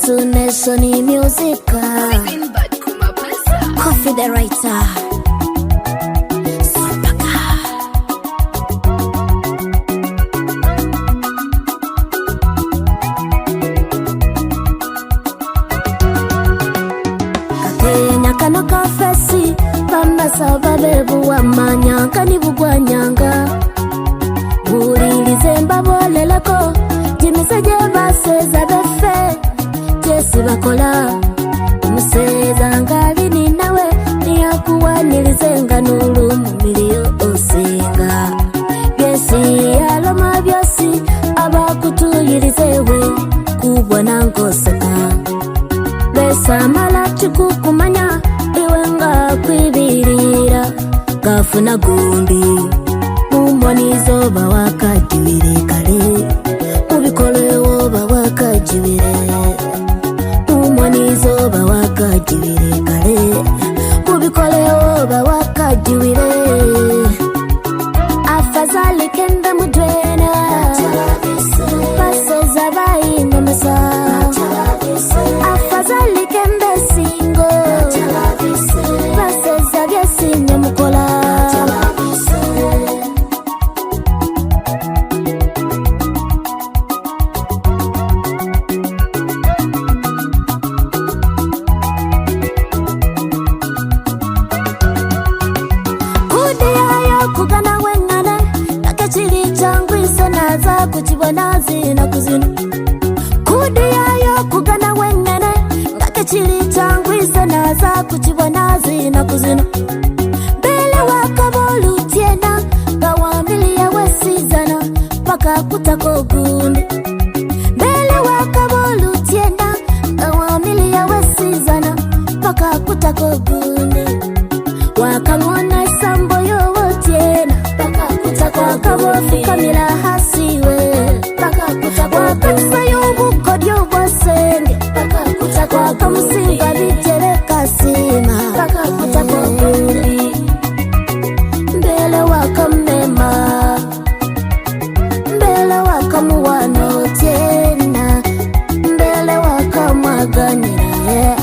Yesu Nation Music. Coffee the writer. Katenya kano kafesi bamba sababe buwa manyanga ni bugwa nyanga. Burilize mbabolelako jimiseje baseza befe Jesi bakola umuseza ngali ni nawe niyakuwanirize nga nulu mumiliyo osenga Jesi aloma byosi abakutuyirizewe kubwa nankoseka Besa mala chikukumanya iwe nga kwibirira gafuna gundi Mumonizo bawakajiwire kale Mubikolewo bawakajiwire Mumonizo bawakajiwire kale Mubikolewo bawakajiwire Afazali kenda mudwena Paseza bayi namasa Afazali kenda singo Paseza byesi nyamukola Kugana wengane nakechiri changu isonaza kuchibona zina kuzina Kudiyayo kugana wengane nakechiri changu isonaza kuchibona zina kuzina Bele wakabolu tiena gawambili ya wesizana paka kutako gundi Bele wakabolu tiena gawambili ya wesizana paka kutako gundi Wakamona sambo yo Wakabofi mila hasiwe Wakatsa yubuko diyo wasenge Wakamusinga bijere kasima Mbele wakamema Mbele wakamuwano tena Mbele wakamwaganira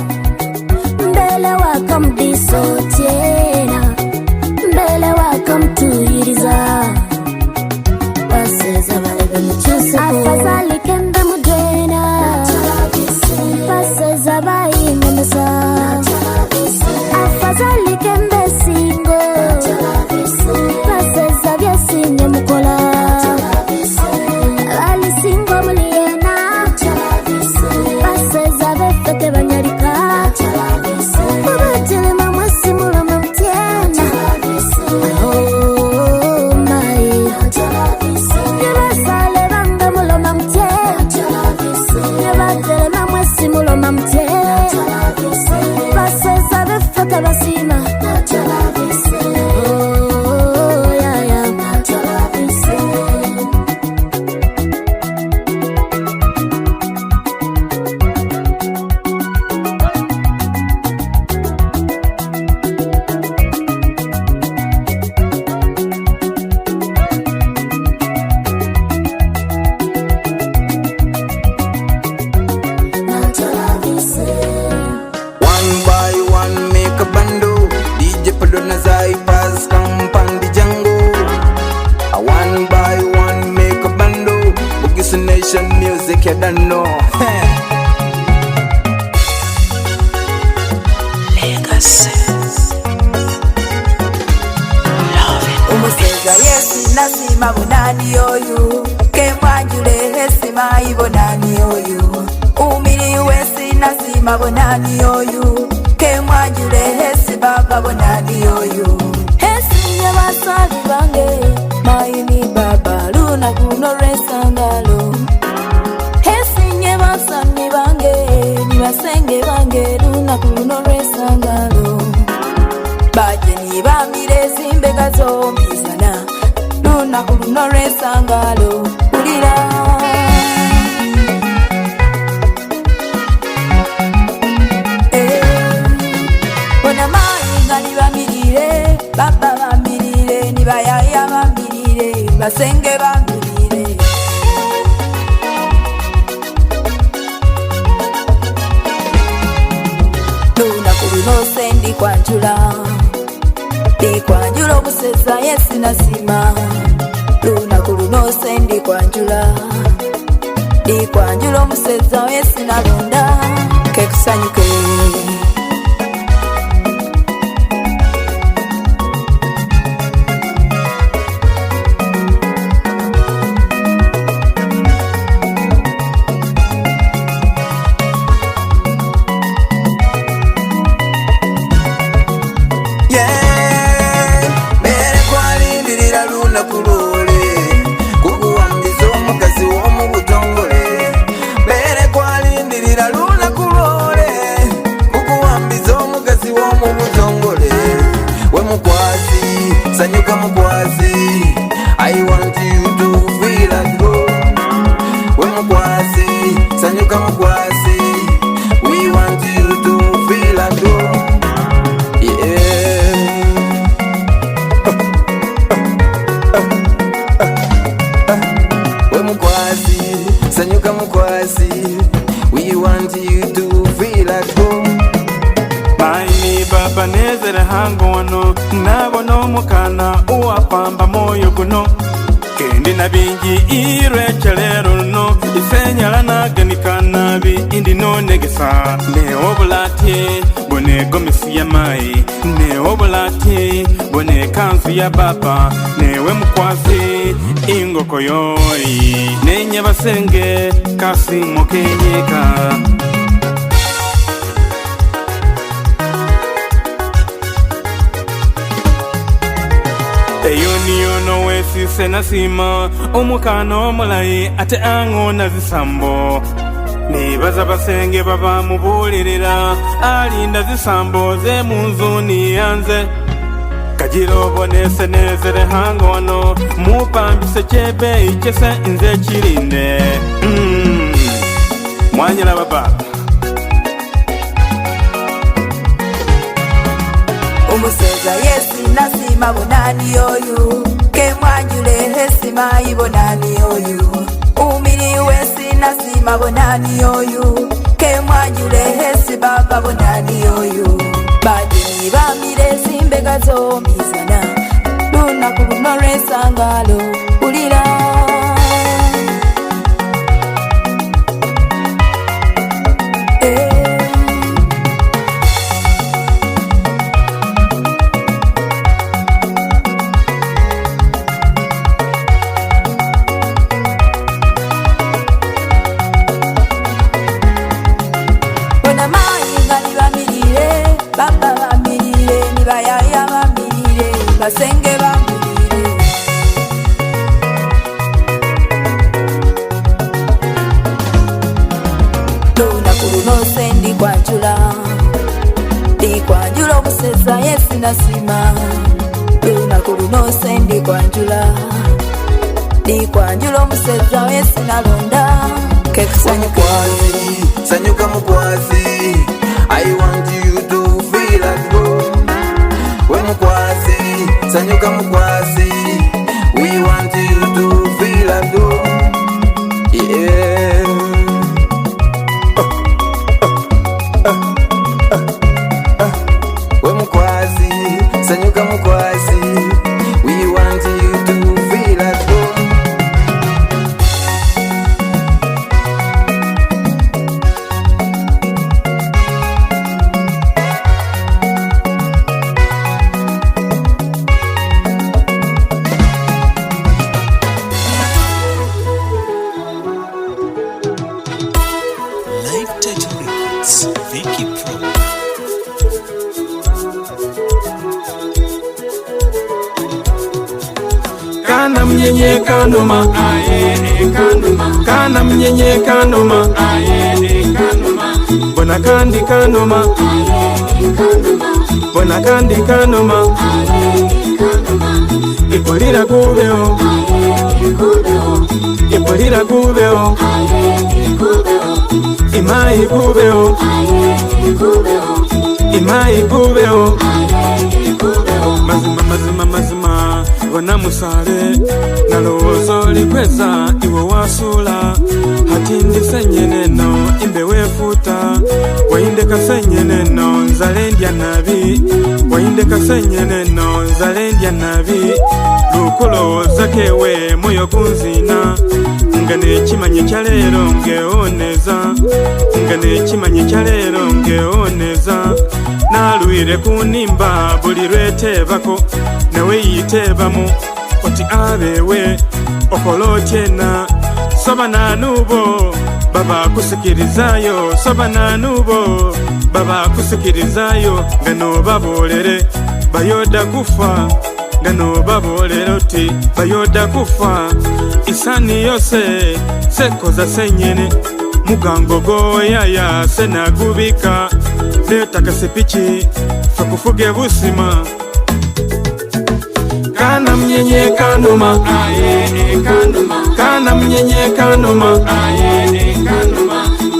Mbele wakamdiso tena Mbele wakamtuyiriza Afazali kenda mudwena Paseza bayi namasa Afazali kenda singo Paseza byesi nyamukola Ali singo muliena Paseza befete banyarika Ubajelema mwesi muloma mtiena Oh my Nibasale banga muloma mtiena Nibatelema mwesi muloma mtiena Paseza befete basima Oh yeah yeah One by one make a bando DJ Padona Zai Paz Kampandi Django One by one make a bando Bugis Nation Music you don't know Legacy Umusega yesi nasima bunani oyu Kemwanjule hesima ibonani oyu Umiri wesi nasima bonani oyu Kemwanjule hesi baba bonani oyu Hesi nye basali bange Maini baba luna kuno resangalo Hesi nye basani bange Nibasenge bange luna kuno resangalo Baje nibamire zimbega zombisana Luna kuno resangalo Ulira Bona mainga nibamirire Baba bamirire Nibayaya bamirire Basenge bamirire Ndikwanjula omuseza yesi nasima lunaku luno se ndikwanjula omuseza yesi nalonda kekusanyuke Sanyuka mukwazi, I want you to feel at home. We mukwazi, sanyuka mukwazi, we want you to feel at home. Yeah. We mukwazi, sanyuka mukwazi, we want you to feel at home. Maini baba nezere hango wano nabona omukana uwapamba moyo guno kendi na bingi irwekyalero luno isenyala naganika nabi indi nonegesa newobulatye bone gomesi ya mai newobulatye bone kanzu ya baba newe mukwazi ingoko yoyi nenye basenge kasimo kenyeka eyo niyo nowesise nasima omukana omulayi ate angona zisambo nibaza basenge baba mubulirira alinda zisambo ze munzu niyanze kagira obonese nezere hangono mupambise kyebe kyese nze kirinde mwanyala baba omuseza yesi nasima bonani oyu kemwanjule hesima ibonani oyu umiri wesi nasima bonani oyu kemwanjule hesi baba bonani oyu badini bamire zimbega zomizana lunaku luno lwesangalo ulira baba bamirire nibayaya bamirire basenge bamirire lunaku luno se ndikwanjula omuseza yesi nasima lunaku luno se ndikwanjula omuseza yesi nalonda kekusanyuka sanyuka mukwazi, I want you to feel at home. We mukwazi, sanyuka mukwazi, we want you to feel at home. Yeah. We mukwazi, sanyuka mukwazi, we want you to feel at home. Kana mnyenye kanuma kanuma kana mnyenye kanuma kanuma bona kandi kanuma bona kandi kanuma ipolira kubeo ipolira kubeo imai kubeo imai kubeo mazima bona musale nalowooza olikweza iwe wasula hati ndisenye neno imbe wefuta wainde kasenye neno nzalendya nabi wainde kasenye neno nzalendya nabi lukulowooza kewe moyo gunzina nga nekimanye kyaleero ngeoneza nga nekimanye kyaleero ngeoneza nalwire kunimba buli lweteebako nawe yiteebamu oti abeewe okola otyena soba nanubo baba kusikirizayo soba nanubo baba kusikirizayo nga nobaboolere bayoda kufa nga nobaboolere oti bayoda kufa isani yose sekoza senyene mugango goyaya senagubika leta kasepiki fakufuge busima kana mnyenye kanuma kana mnyenye kanuma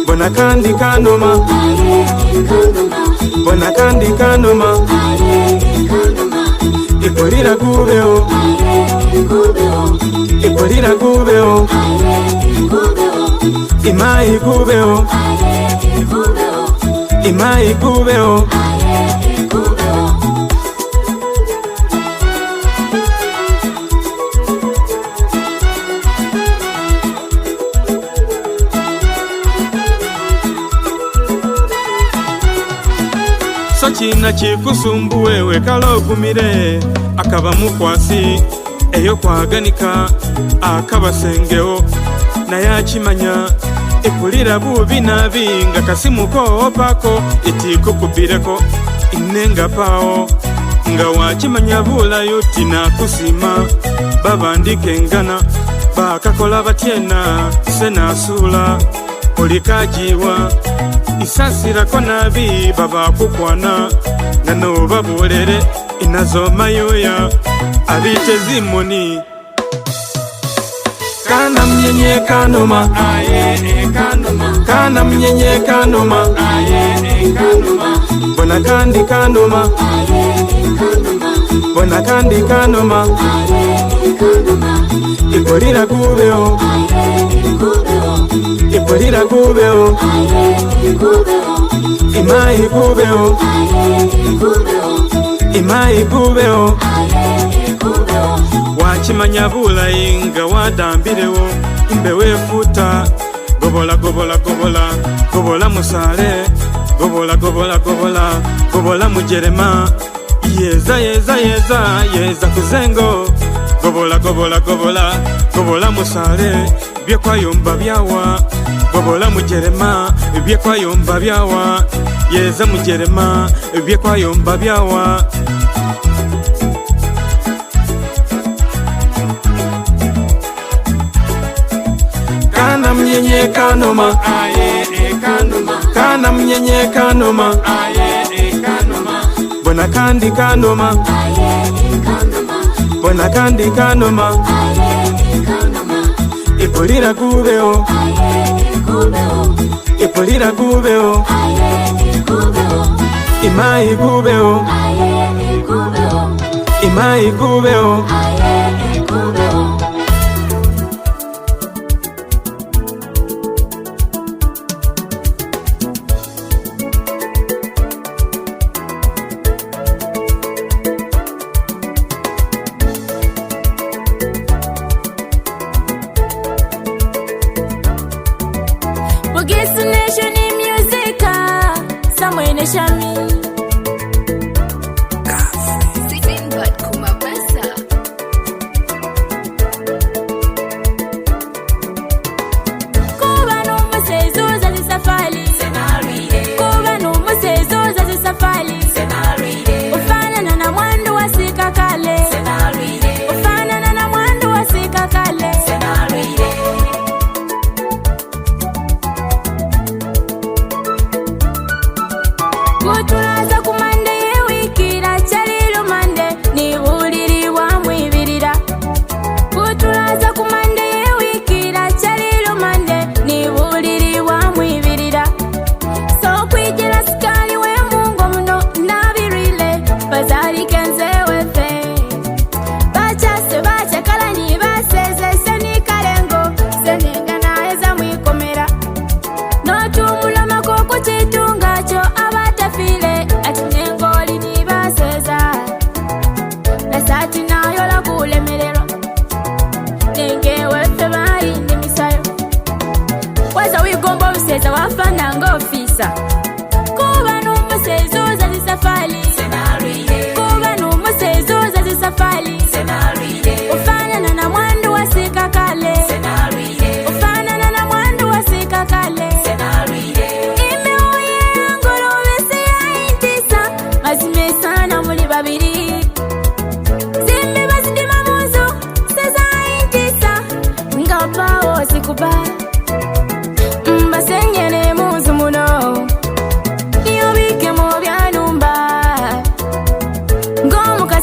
bona kandi kanuma bona kandi kanuma ikolira gubeo ikolira gubeo imai gubeo imai gubeo Sachina chikusumbuwe wekala ogumire akaba mukwasi eyo kwaganika akaba sengeo naye akimanya ekulira bubi nabi nga kasimuko opako etikukubireko inenga pao nga wakimanya bulayo tinakusima babandike ngana bakakola batyena senasula olikajiwa isasirako nabi baba kukwana nga nobaboolere inazomayoya abite zimuni kana mnyenye kanuma kana mnyenye kanuma bona kandi kanuma bona kandi kanuma ikolira gubeo ikolira gubeo imai gubeo imai gubeo wakimanya bulayi nga wadambirewo mbewefuta gobola gobola gobola gobola musale gobola gobola gobola gobola mujerema yeza yeza yeza yeza kuzengo gobola gobola gobola gobola musale byekwayomba byawa gobola mujerema byekwayomba byawa yeza mujerema byekwayomba byawa kana mnyenye kanuma kana mnyenye kanuma bona kandi kanuma bona kandi kanuma ikolira gubeo ikolira gubeo imai gubeo imai gubeo Bugisu Nation Music Samuel Neshami Simbad Kumabasa Kuba numusezo zazi safari Kuba numusezo zazi safari Ufanana na mwandu wasika kale Ufanana na mwandu wasika kale Good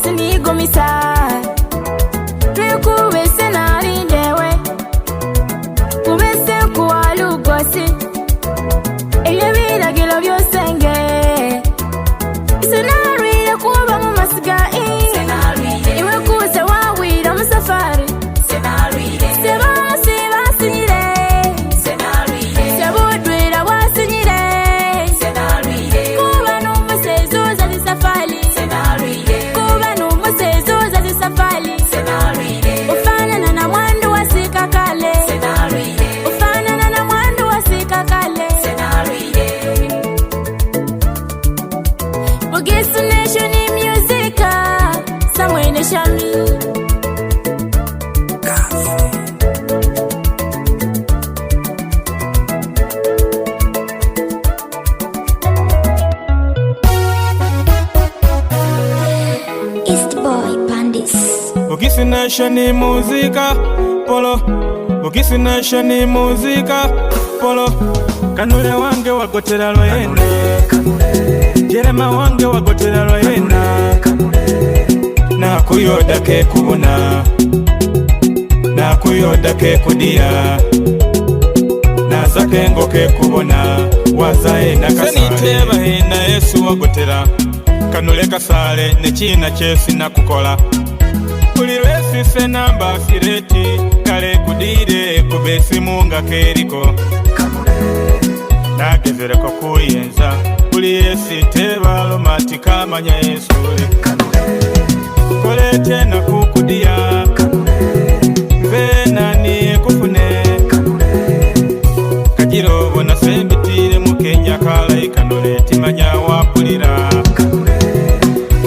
sinigumisa twekube senalindewe kubese kuwalugosi ebyo biragiro byosenge senarire kuba mu masiga iwe kuze wawira mu safari Bugisi Nation ni muzika polo, Bugisi Nation ni muzika polo. Kanule wange wagotera lwena, Jerema wange wagotera lwena, na kuyoda ke kubona, na kuyoda ke kudia, na zakengo ke kubona, wazae na kasale. Seniteba hina Yesu wagotera, kanule kasale nechina chesi na kukola. Kulirwesi senamba sireti, kale kudire kubesi munga keriko. Nagezereko kuyenza, kuliyesi teba lomati kamanya Yesule. Kolete na kukudia, vena ni kufune. Kajiro wana sembitire mukenya kala ikanole timanya wapulira.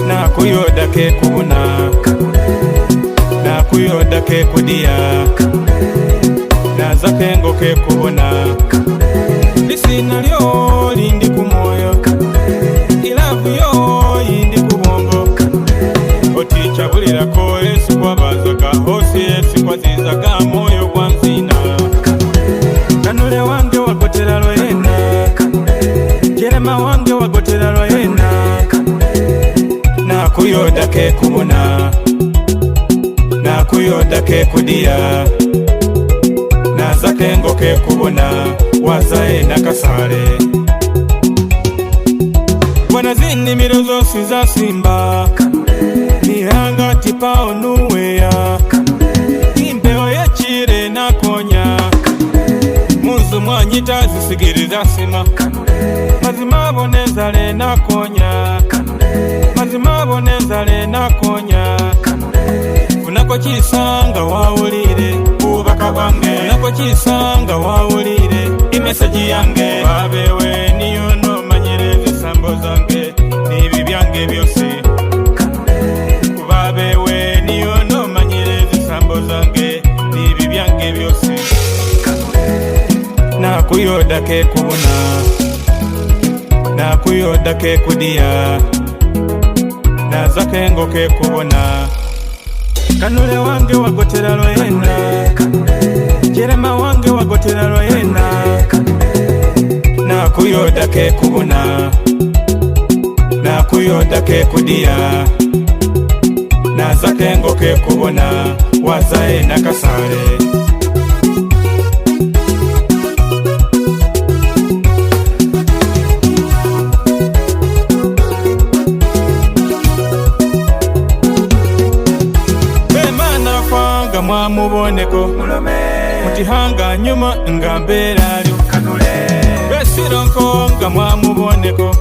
Na kuyoda ke kubuna, na kuyoda ke kudia, na zakengo ke kubona. Lisina lyo lindi kumoyo, ilavu yo yindi kubongo. Oticha bulira ko Yesu kwa bazaga, hosi Yesu kwa zizaga moyo kwa nzina. Kanule wange wagotera lwena, Jerema wange wagotera lwena, na kuyoda ke kubona, na kuyoda ke kudia, na zakengo ke kubona, wazae na kasale. Wana zini mirozo siza simba, nihanga tipao nuwea, impeo ya chire na konya, muzu mwanyita zisigiriza sima. Mazima bonezale na konya, mazima bonezale na konya. Unako chisanga wawulire ubaka bwange, unako chisanga wawulire imesaji yange. Babewe niyo no manyire zisambo zange, nibi byange byose. Babewe niyo no manyire zisambo zange, nibi byange byose. Na kuyoda ke kubona, na kuyoda ke kudia, na zakengo ke kubona. Kanule wange wagotera lwena, Jerema wange wagotera lwena, na kuyoda ke kubona, na kuyoda ke kudia, na zakengo ke kubona, wazae na kasale. Mwamuboneko mutihanga nyuma nga mberalyo besironko nga mwamuboneko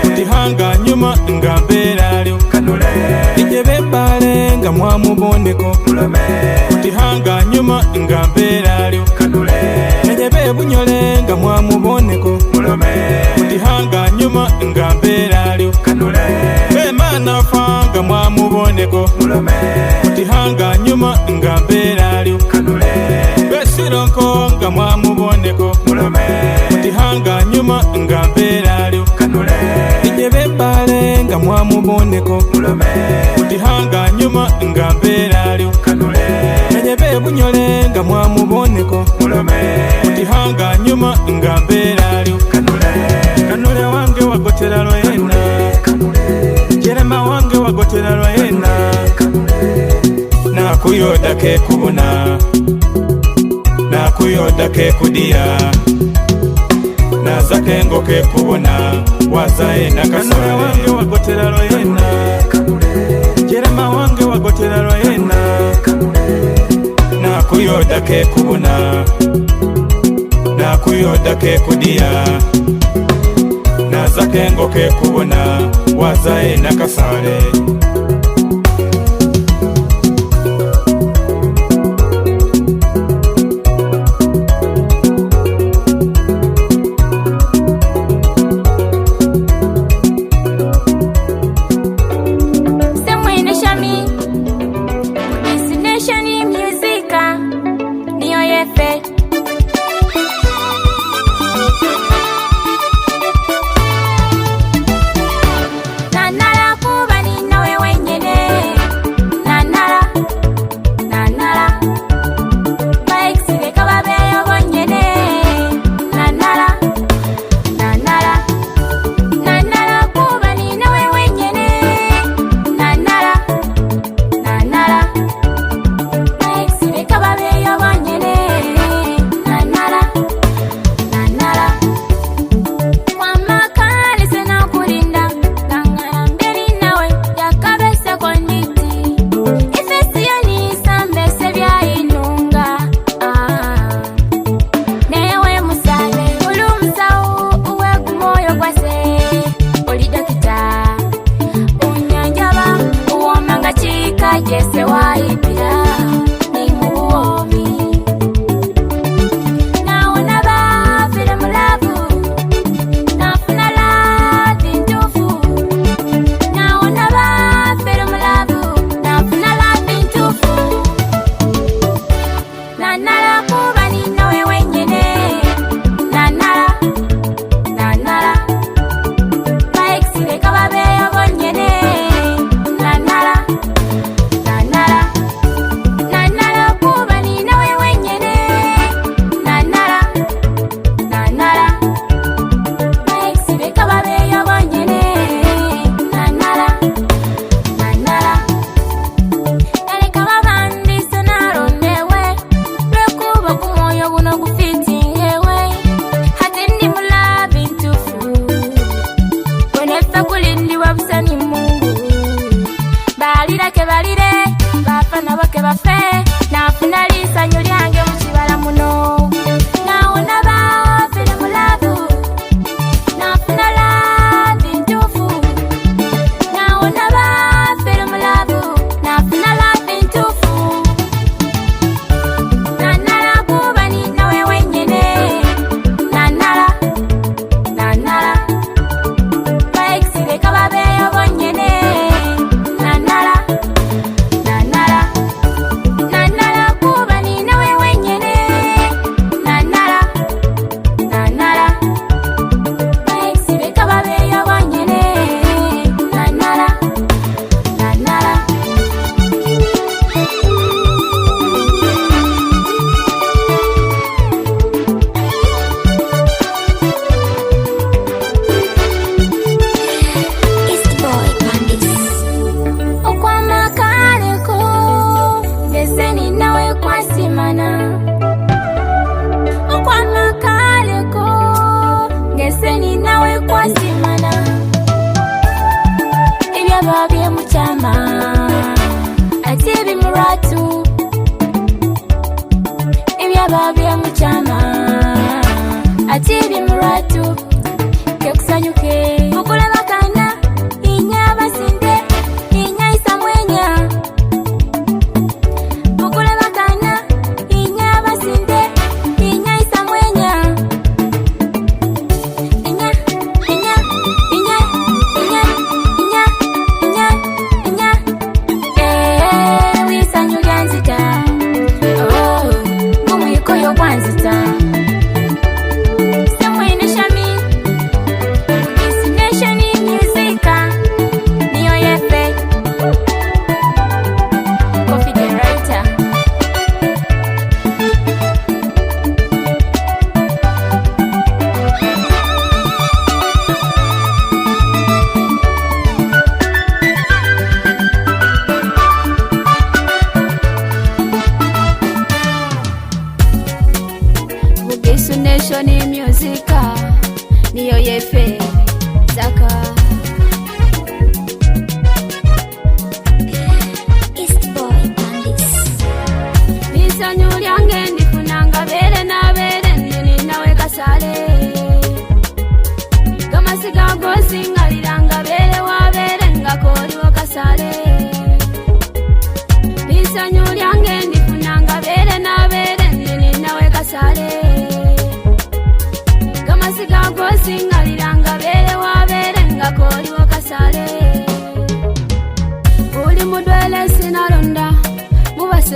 mutihanga nyuma nga mberalyo ijebe mbale nga mwamuboneko mutihanga nyuma nga mberalyo ijebe bunyole nga mwamuboneko mutihanga nyuma nga mberalyo bemana fanga mwamuboneko mutihanga nyuma nga mberalyo besironko nga mwamuboneko mutihanga nyuma nga mberalyo ijebe mbale nga mwamuboneko mutihanga nyuma nga mberalyo ijebe bunyole nga mwamuboneko mutihanga nyuma nga mberalyo. Kanule wange wagotera lwena, Jerema wange wagotera lwena, nakuyoda ke kubona nakuyoda ke kudia nazake ngo ke kubona wazae nakasole wange wagotera loyena jerema wange wagotera loyena nakuyoda ke kubona nakuyoda ke kudia nazake ngo ke kubona wazae nakasale Semwene shami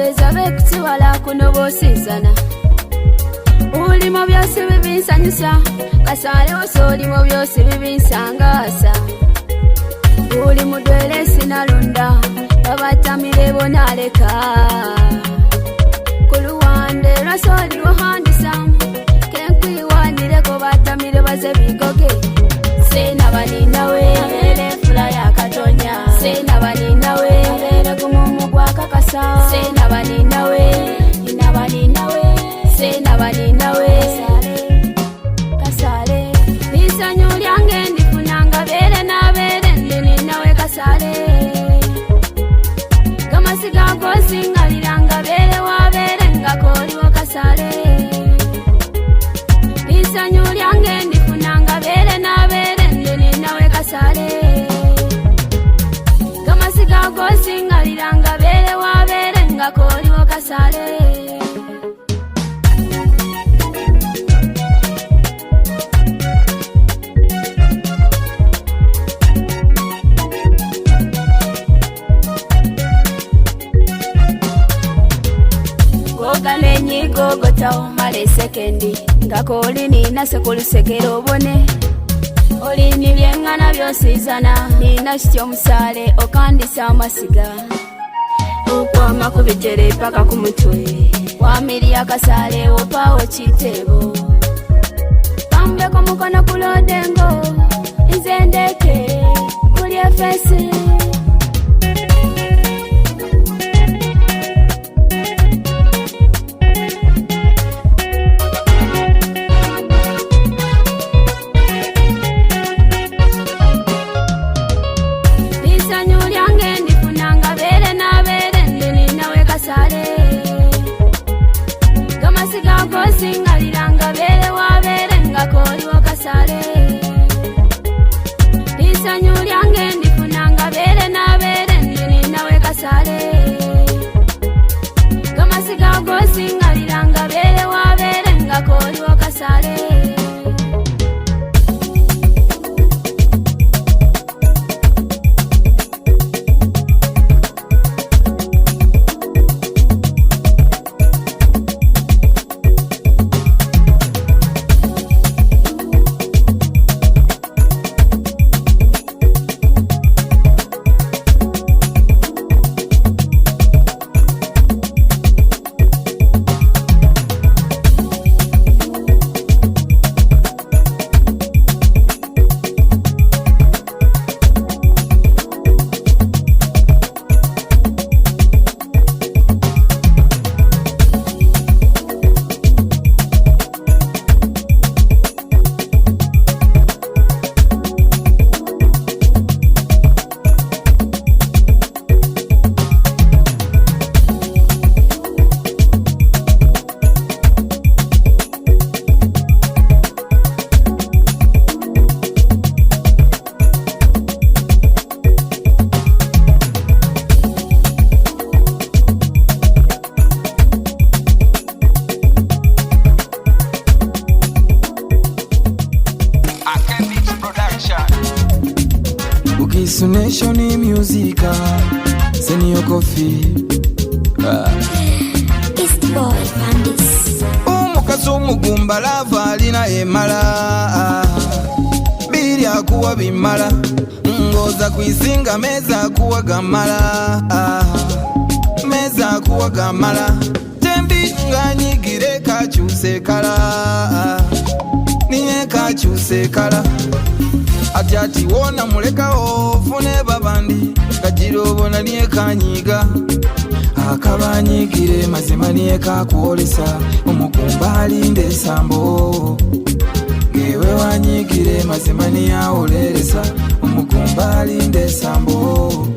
beza bekutiwala kuno bosizana ulimo byose bibinsanyusa kasale wose ulimo byose bibinsangasa uli mudwele sinalonda babatamire bonaleka kuluwande lwasoli wahandisa kenkwiwanireko batamire baze bigoge sena baninawe abere fula ya katonya sena baninawe abere kumumu gwa kakasa sena baninawe inabaninawe sena baninawe kasale nisanyo lyange ndifunanga bere na bere ndininawe kasale gamasiga gosingaliranga bere wa bere ngakoliwo kasale nisanyo lyange ndifunanga bere na bere ndininawe kasale gamasiga gosingaliranga bere wa bere ngakoliwo kasale Gogota umale sekendi ngakoli nina sekulusekera obone olini byengana byosizana nina kityo musale okandisa amasiga okwama kubitere paka kumutwe wamiri akasale opawo kitebo pambeko mukono kulodengo nzendeke kuli efesi singaliranga bere wa bere ngakoliwo kasale lisanyu lyange ndifunanga bere na bere ndininawe kasale gamasiga gosingaliranga bere wa bere ngakoliwo kasale Nation music, senior coffee. East boy bandits. Umukaso mugumba lava alina emala. Biri akuwa bimala. Ngoza kuisinga meza kuwa gamala. Meza kuwa gamala. Tembi nganyigire kachuse kala. Niye kachuse kala. Ajati wona muleka ofune babandi kajiro bona niye kanyiga akabanyigire mazima niye kakuolesa omukumba alinde sambo ngewe wanyigire mazima niye aoleresa omukumba alinde sambo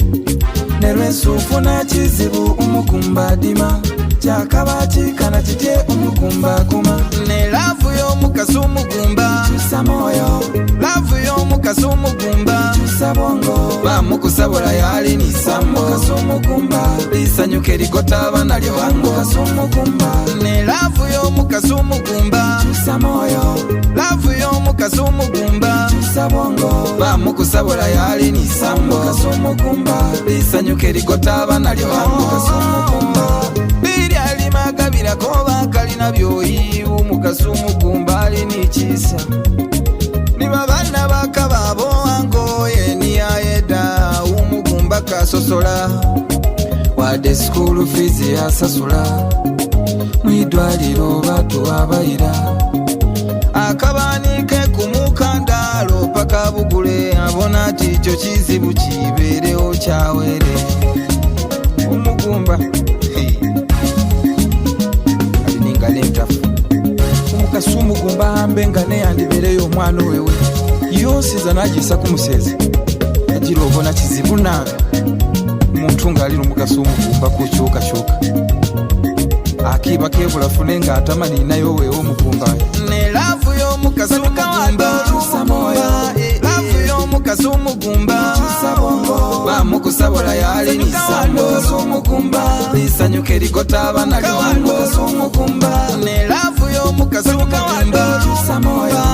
nerwe sufuna kizibu omukumba dima chakabati kana chite omukumba kuma ne lavu yo mukaso mugumba samoyo lavu yo mukaso mugumba sabongo ba mukusabola yali ni sambo mukaso mugumba lisanyuke ligota bana lyo mukaso mugumba ne lavu yo mukaso mugumba samoyo lavu yo mukaso mugumba sabongo ba mukusabola yali ni sambo mukaso mugumba lisanyuke ligota bana lyo mukaso mugumba yakoba kalina byoyi umukasumu gumbali ni chisa niba bana bakababo angoye ni ayeda umugumba kasosola wade school fees yasasula mwidwaliro batu abayira akabanike kumukandalo paka bugule abona ticho kizibu kibereho kyawere umugumba alininga lemtafu umukasumu gumba ambe ngane yandibereyo omwana wewe yosiza najisa kumuseze agira obona kizibu nawe muntu ngalira umukasumu gumba kuchuka chuka akiba kebula funenga atamani nayo wewe omugumba ne love yo mukasumu gumba samoya love yo mukasumu gumba sabongo ba mukusabola yali ni sambo mugumba lisanyuke ligota abana mukasumu gumba ne love yo mukasumu gumba samoya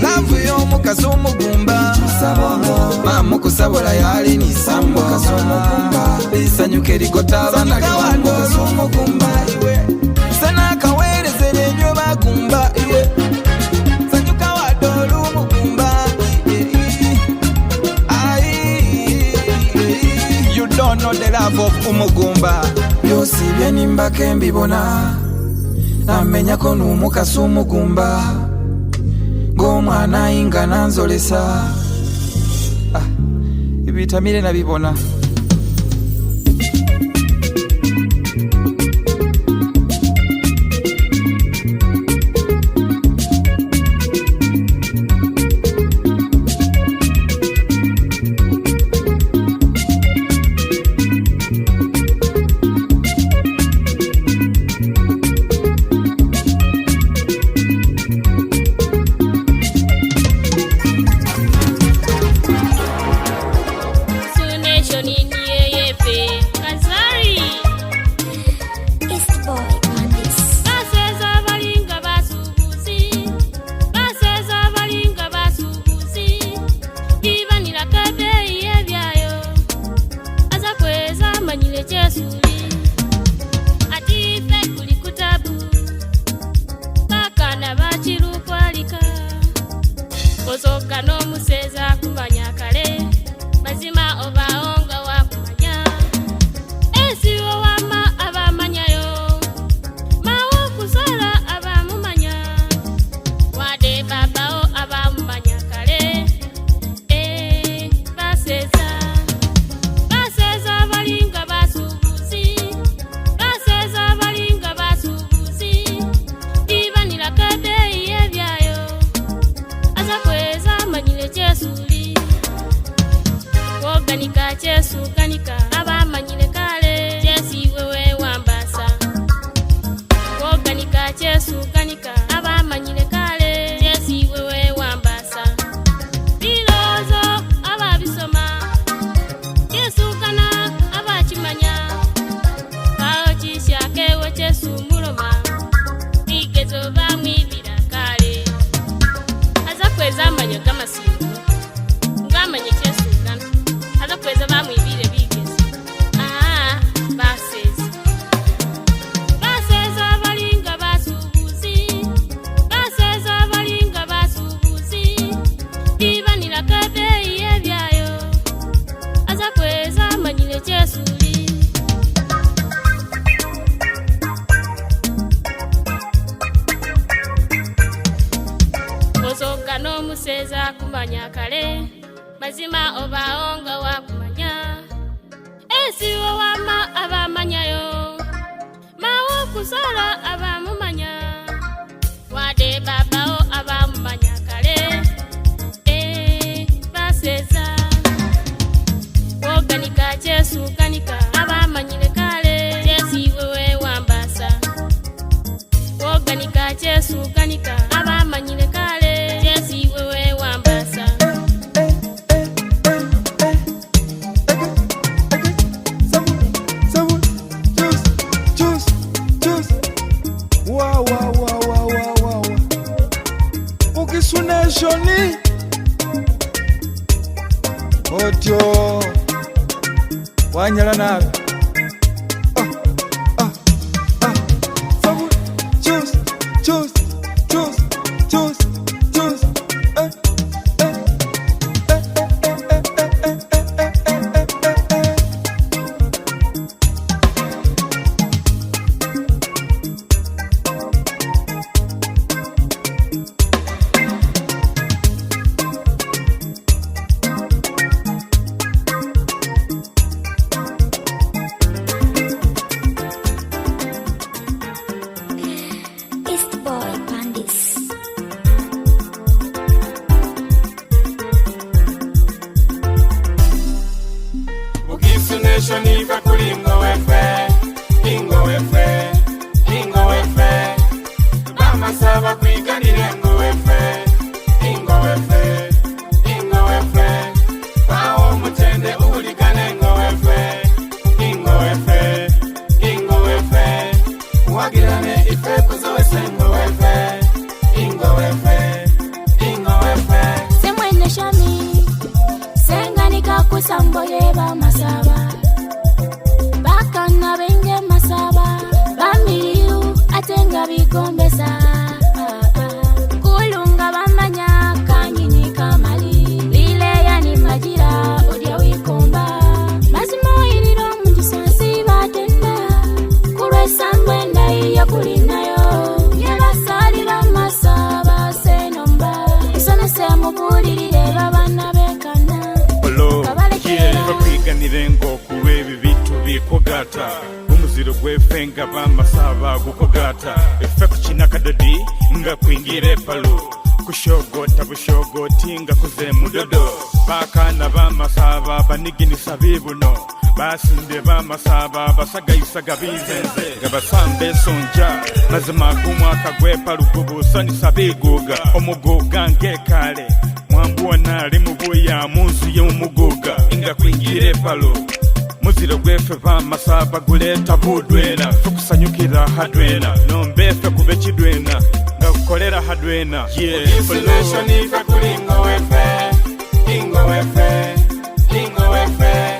love yo mukasumu gumba sabongo ba mukusabola yali ni sambo mukasumu gumba lisanyuke ligota abana mukasumu gumba sana kawereze nenyo bagumba sanyuka wadolu mugumba you don't know the love of umugumba yosi byenimba kembibona namenya ko numukasumu gumba ng'omwana ingana nzolesa ibitamire nabibona Ozoka no museza kumanya kale mazima obaonga wa kumanya esi wama abamanyayo mawo kusala abamumanya wade babao abamumanya kale baseza balinga basubuzi baseza balinga basubuzi ibanira kade yebyayo azakweza manyile chesuli woganika chesu ganika abamanyile kale chesi wewe wambasa woganika chesu ganika abamanyile kale chesi wewe wambasa bilozo ababisoma chesu kana abachimanya kao chishakewe chesu muloma igezo bamwibira kale azakweza manyo kamasingo ngamanye chesugana azakweza bamwibire bigeze baseza balinga basubuzi baseza balinga basubuzi ibanira kabeyi yebyayo azakweza manyile chesuli ozoka no museza kumanya kale mazima obaonga wa kumanya esi wama abamanyayo mawo kusala abamumanya wade babao abamumanya kale baseza woganika chesu kanika abamanyile kale chesi wewe wambasa woganika chesu kanika abamanyile kale chesi wewe wambasa Ukisuneshoni otyo wanyala nabe Destination ife kulingo wefe, ingo wefe, ingo wefe. Bama saba kwiganire ngo wefe, ingo wefe, ingo wefe. Bawo mutende uligane ngo wefe, ingo wefe, ingo wefe. Wagirane ife kuzowese ngo wefe, ingo wefe, ingo wefe. Semwene shami senganika kusamboye bamasaba bakana benge masaba bamiriu atenga bikombesa kulunga bamanya kanyinyi kamali lile yani majira odia wikomba mazimo iliro mujisasi batenda kuresa mwenda iya kulinayo yabasali bamasaba senomba isana semu kulilile babana bekana kwiganirengo kulwebi bitu bikogata umuziro gwefe nga bamasaba gukogata efe kuchina kadodi nga kwingire palu kushogota bushogoti nga kuze mudodo bakana bamasaba baniginisa bibuno basinde bamasaba basagayisaga bizenze nga basambe sonja mazima gumwaka gwepalu gubusanyisa biguga omuguga ngekale mwambona ali mubuya munzu y'omuguga inga kwingire palo muziro gwefe bamasaba guleta budwena tukusanyukira hadwena nombefe kube kidwena nga kukolera hadwena destination ife kulingo wefe, ingo wefe, ingo wefe.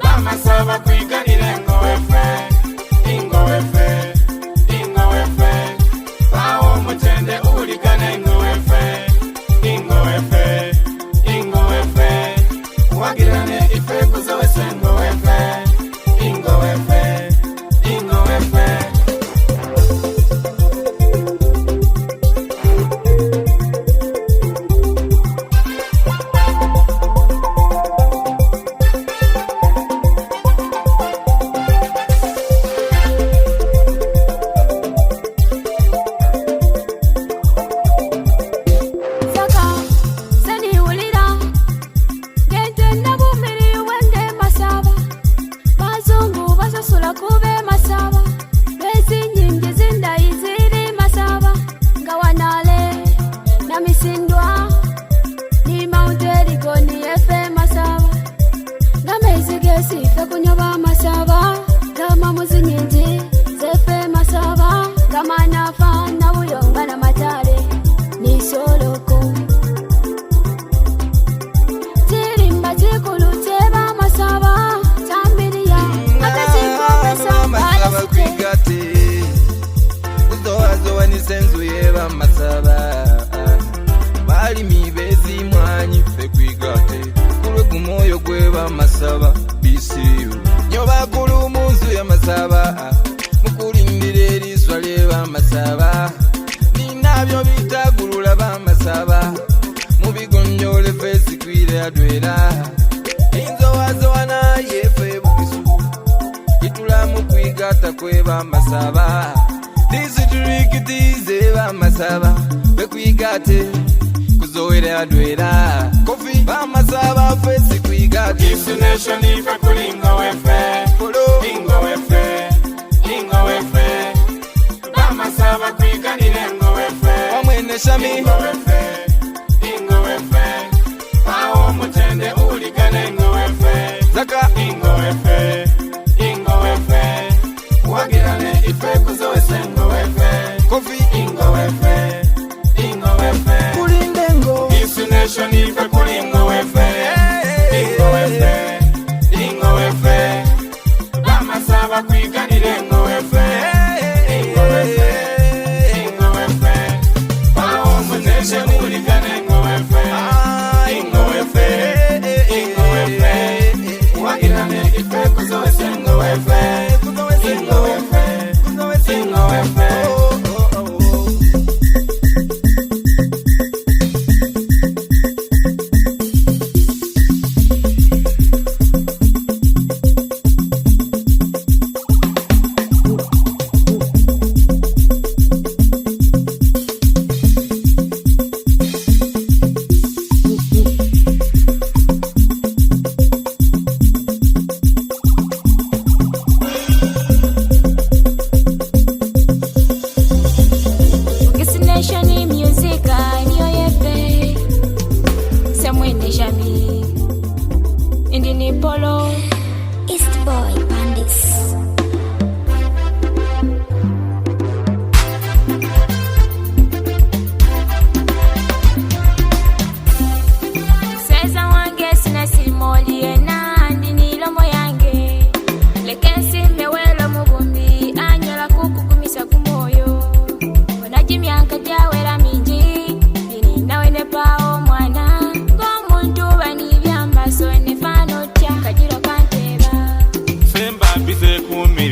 Bamasaba kwiganire ngo wefe, ingo wefe, ingo wefe. Bawo mutende uligane ngo wefe, ingo wefe, ingo wefe. Wagirane ife kuzowese ngo wefe, ingo wefe, ingo wefe. Destination ife kulingo wefe, ingo wefe, ingo wefe. Bamasaba kwiganire ngo wefe, wamwene shami ingo wefe, ingo wefe. Bawo mutende uligane ngo wefe, zaka ingo wefe, ingo wefe. Wagirane ife kuzowese ngo wefe, kofi ingo wefe, ingo wefe. Kulindengo destination ife kulingo wefe, ingo wefe, ingo wefe. Bamasaba kwiganire ngo wefe, ingo wefe, ingo wefe. Bawo mutende uligane ngo wefe, ingo wefe, ingo wefe. Wagirane ife kuzowese ngo wefe, ingo wefe, ingo wefe.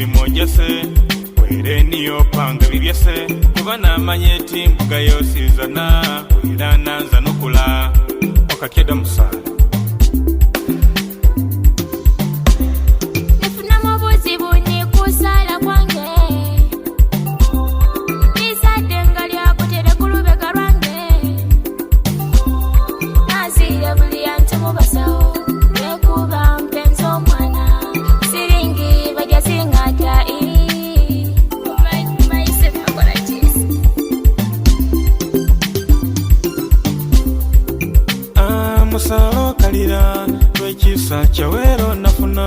emirimo gyase were niyo panga bibyase kuba namanye eti mbuga yosizana wera nanza nokula okakyeda musala nifuna mu buzibu ni kusala kwange nisadde nga lyakutere ku lubega lwange nazire buli yantu mu basawo lwekuba mpenzi omwana siringi bajja zingata musalo kalira lwekisa kyawero nafuna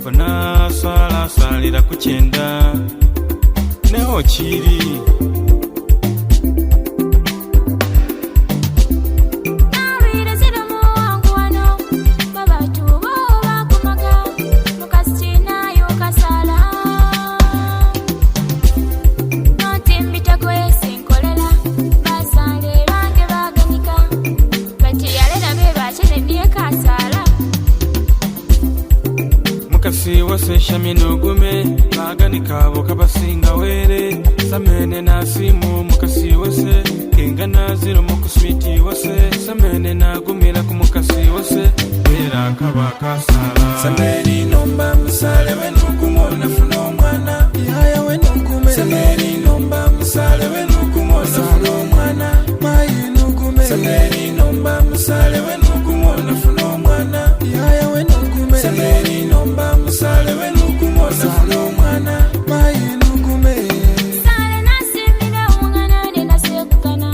bona sala salira kukyenda neho kiri mukasi wase shamino gume baganika boka basinga were samene na simu mukasi wase kinga naziro mukuswiti wase samene na gumira ku mukasi wase bera kabaka sala sameni nomba musale wenukumona funo mwana yaya wenukume sameni nomba musale wenukumona funo mwana mayinukume sameni nomba musale wenukumona funo mwana yaya wenukume sameni nomba musale wenukumona funo mwana mayinukume sale nasimira umwana ne nasekukana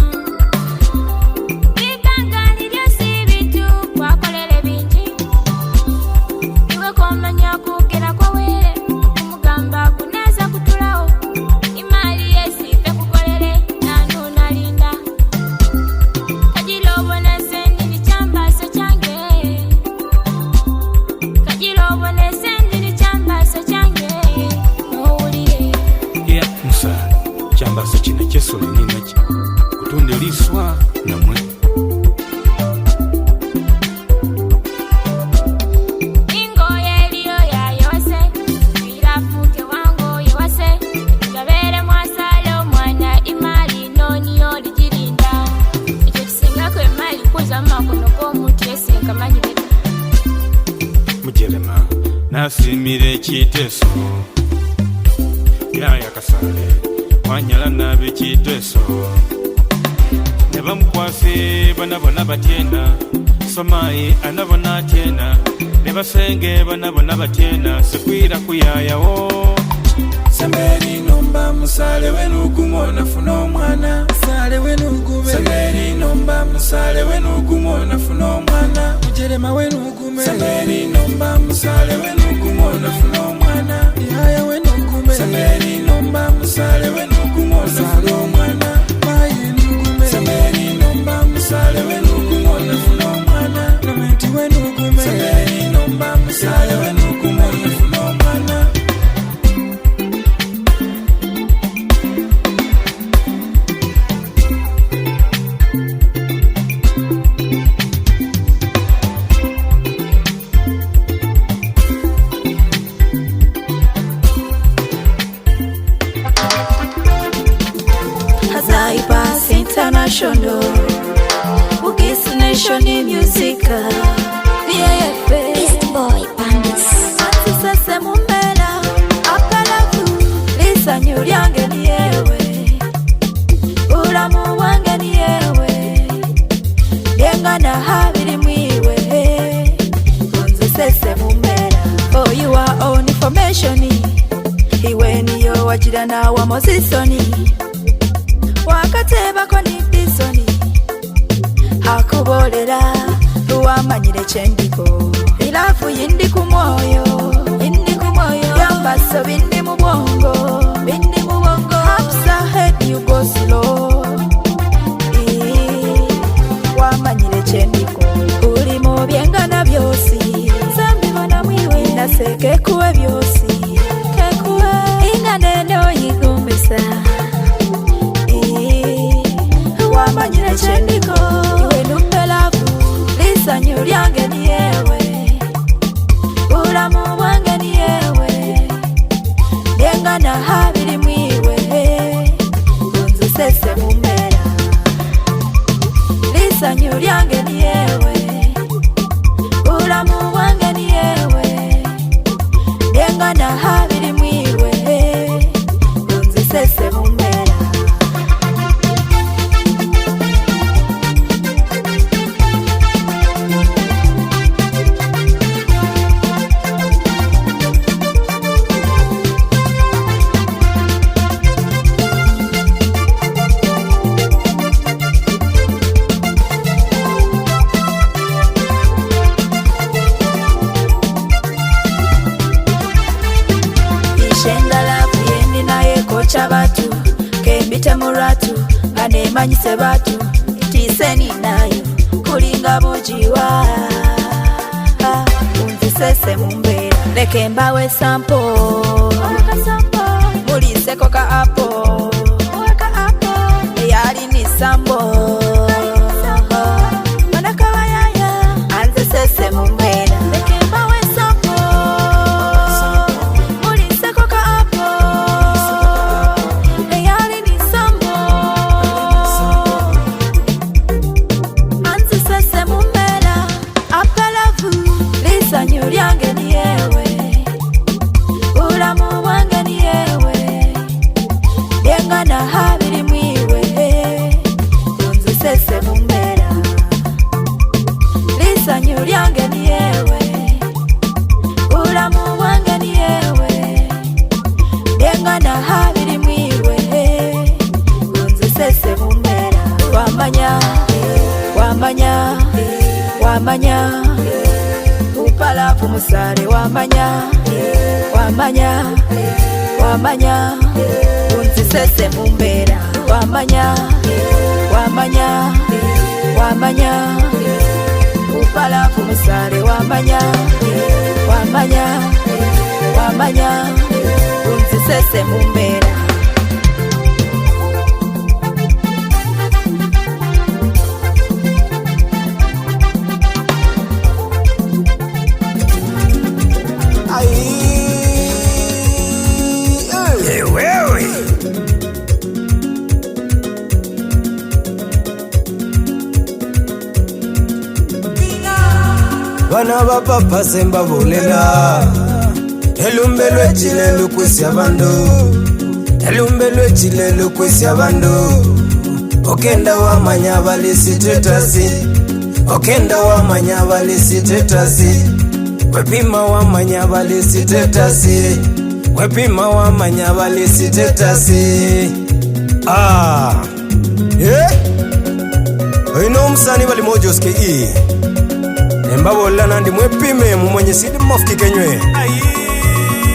biganga lyosi bitu kwakolere bingi iwe komanya kugera kwa were umugamba kuneza kutulawo imali yesife kukolere nanu nalinda kajiloboneze ndini kyambaso kyange kajiloboneze ndini kyambaso kyange nowulire ya musala kyambaso kino kyesolo ninaki kutunde liswa namwe ingoye eliyo yayose birafuke wango yewase gabere mwasale omwana imali noniyo ligirinda ekyo kisingako emali kuza mumakono g'omuntu yesinkamanyirira mujerema nasimira ekiteeso yaya kasale wanyala nabe ekiteeso ne bamukwase banabona batyena somayi anabona atyena ne basenge banabona batyena sekwira kuyayawo sameni nomba musale wenukumona funo omwana sale wenukume sameni nomba musale wenukumona funo omwana mujerema wenukume sameni nomba musale wenukumona funo omwana yaya wenukume sameni nomba musale wenukumona funo omwana mayinukume sameni nomba musale wenukumona funo omwana namenti wenukume sameni nomba musale wenukumona funo omwana Zaipas International Bugis Nation Music Beast Boy Bandits Antisese mumbela Akalafu Lisa nyulyange ni yewe Ulamu wange ni yewe Yengana habiri mwiwe Antisese mumbela For your own information Iwe niyo wajirana wa mozisoni wakatebako ni bisoni akubolera luwamanyire kyendiko ilafu yindi ku mwoyo yambaso bindi mu bwongo hapsa head you go slow wamanyire kyendiko uli mu byengana byosi zambibona mwiwe naseke kuwe byosi kekuwe inaneno yigomesa wamanyire kyendiko iwe numpelavu lisanyu lyange ni yewe ulamu byengana habiri mwiwe unzisese mumbera Chabatu kembite muratu banemanyise batu tiseni nayo kulinga bujiwa unzisese mumbera leke mbawe sampo muliseko ka apo eyali ni sambo manakawayaya anzisese mumbera leke mbawe sampo muliseko ka apo Lyange ni yewe ulamu wange ni yewe byengana habiri mwiwe unzisese mumbera lisanyu lyange ni yewe ulamu wange ni yewe byengana habiri mwiwe unzisese mumbera wamanya wamanya wamanya Palafu musare wamanya wamanya wamanya unzisese mumbera wamanya wamanya wamanya upalafu musare wamanya wamanya wamanya unzisese mumbera Bana bapapa semba bolela elumbe lwechile lukwisi abandu elumbe lwechile lukwisi abandu okenda wamanya balisi tetasi okenda wamanya balisi tetasi wepima wamanya balisi tetasi wepima wamanya balisi tetasi oino musani bali mojoske Mbabola nandi mwepime mumwenye sidi mofiki kenywe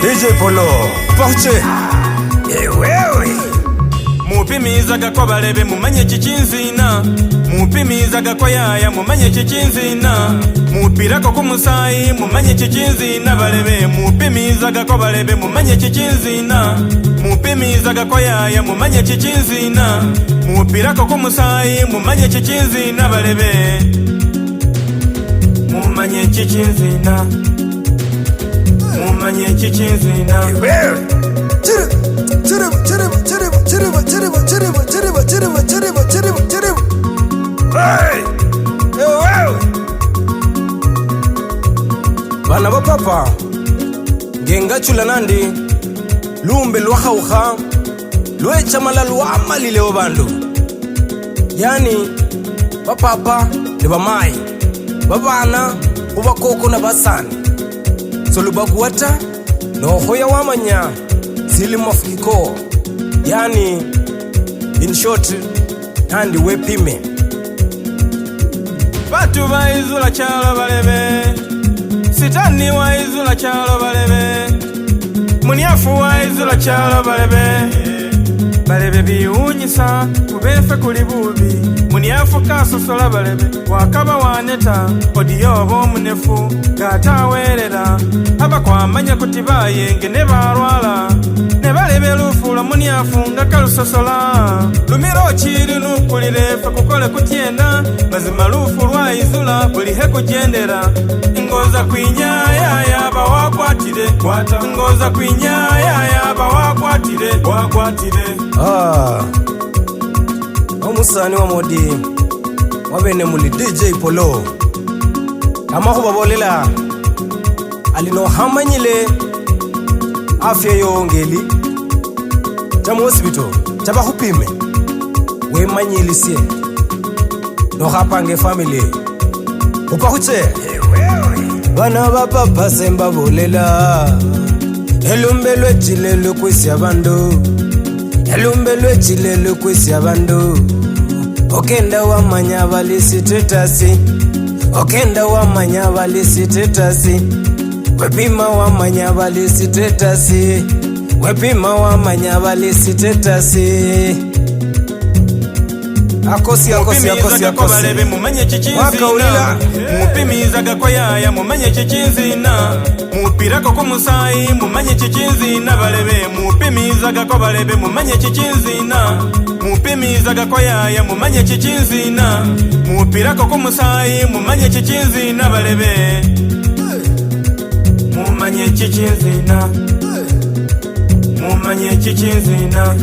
DJ Polo Porche wewe mupimizaga kwa balebe mumanye chichinzina mupimizaga kwa yaya mumanye chichinzina mupirako kumusayi mumanye chichinzina balebe mupimizaga kwa balebe mumanye chichinzina mupimizaga kwa yaya mumanye chichinzina mupirako kumusayi mumanye chichinzina balebe mumanye chichinzina mumanye chichinzina bana bapapa ngengachula nandi lumbe lwahauha lwechamala lwamalileo bandu yani bapapa ni bamai babana ubakoko na basani solubakuata nohoya wamanya zili mafukiko yani in short nandi wepime batu baizula chalo balebe sitani waizula chalo balebe muniafu waizula chalo balebe balebe biunyisa kubefe kulibubi muniafu kasosola balebe wakaba waneta odiyobo munefu gatawerera abakwamanya kutibaye ngene barwala ne balebe lufula muniafu nga kalusosola lumiro chiri nukulirefe kukole kutyenda mazima lufu lwaizula bulihe kugendera ngoza kwinyaya yaba wakwatire ngoza kwinyaya yaba wakwatire omusani wa modi wabene muli DJ Polo amaho babolela alino hamanyile afya yongeli chama hospital chaba khupime we manyelisie no khapange family upa khutse bana ba papa semba bolela elumbelwe jilelo kwesi abantu elumbelwe jilelo kwesi abantu okenda wa manyaba lisitetasi okenda wa manyaba lisitetasi wepima wa manyaba lisitetasi wepima wa manyaba lisitetasi akosi balebe mumanye chichinzina mupimizaga kwa yaya mumanye chichinzina mupirako ku musayi mumanye chichinzina balebe mupimizaga kwa balebe mumanye chichinzina mupimizaga kwa yaya mumanye chichinzina mupirako ku musayi mumanye chichinzina balebe mumanye chichinzina mumanye chichinzina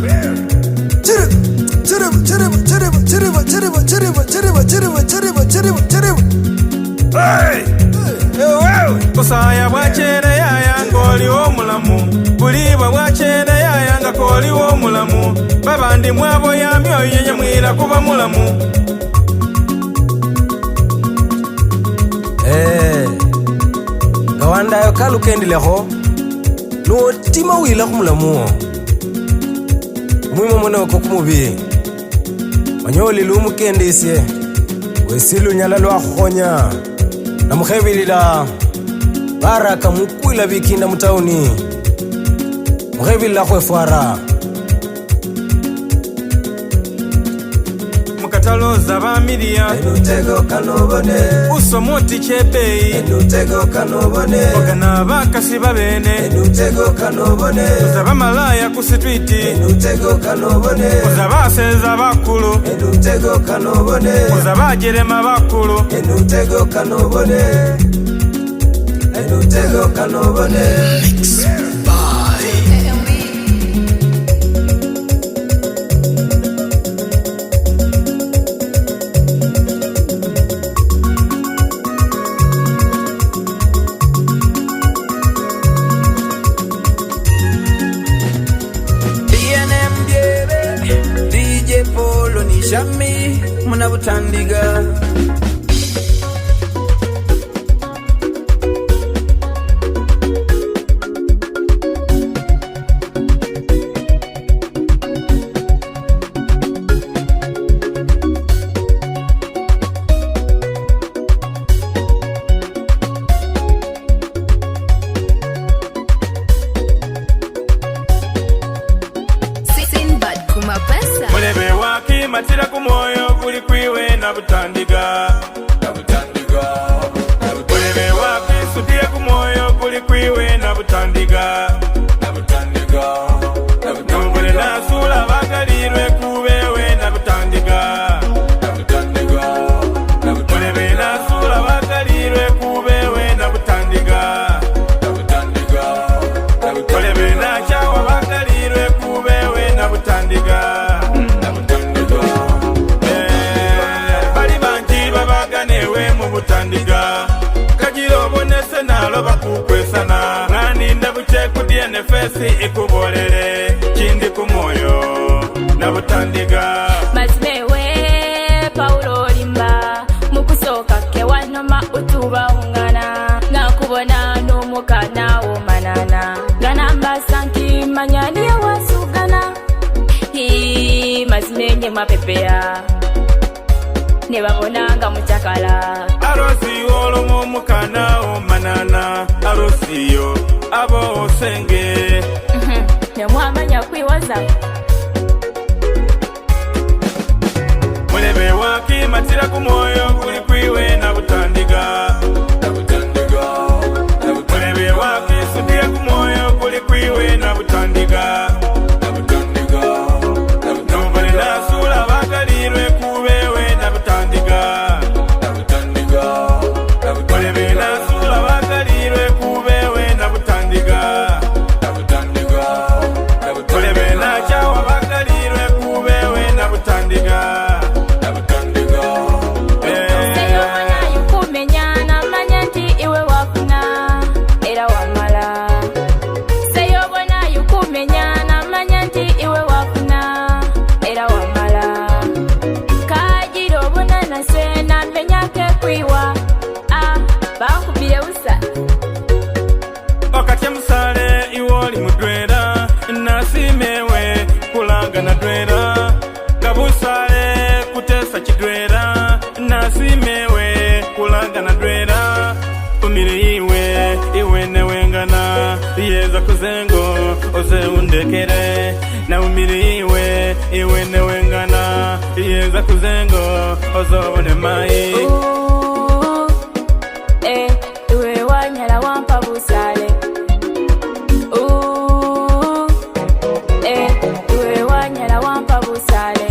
kusaya bwachere yaya ngoli womulamu kulibwa bwachere yaya nga koli womulamu babandi mwabo ya myoyo yenyamwira kuba mulamu gawandayo kalukendileho nuotima wila kumulamuo mwimo monoko kumubi manyoli lumukendisye wesilu nyala lwakhonya namukhebilila baraka mukwila bikinda mutauni mukhebilila khwefwara mukataloza bamiliya enutego kanobone usomoti chebeyi enutego kanobone ogana bakasi babene enutego kanobone uza bamalaya ku street enutego kanobone uza baseza bakulu enutego kanobone uza bajerema bakulu enutego kanobone enutego kanobone DJ Polo ni Shami muna butandiga mulebe wakimatira ku moyo kuli kwiwe na butandiga mulebe wakisudie ku moyo kuli kwiwe na butandiga nomubule nasula bagalirwe kubewe na butandiga mulebe nasula bagalirwe kubewe na butandiga mulebe nachawa bagalirwe kubewe na butandiga butandiga kajiro bonese nalo bakukwesana ngani ndabuche ku DNFS ikubolele kindi ku moyo na butandiga mazimewe Paulo limba mukusoka ke wanoma utuba ungana ngakubona numukana wo manana ganamba santi manyani ya wasugana hi mazimenye mapepea nebabonanga muchakala arosi olomo mukana o manana arosiyo abo osenge nemwamanya kwiwaza mulebe wakimatira ku moyo kuli kwiwe na butandiga mulebe wakisudia ku moyo kuli kwiwe na butandiga nomubale nasula bagalirwe kubewe na butandiga mulebe nasula bagalirwe kubewe na butandiga mulebe nachawa bagalirwe kubewe na butandiga seyobona yukumenyana manya nti iwe wafuna era wamala seyobona kulagana dwera kabusale kutesa chidwera nasimewe kulagana dwera umiri iwe newengana yeza kuzengo oze undekere na umiri iwe newengana yeza kuzengo ozobone mai iwe wanyala wampa busale iwe wanyala wampa busale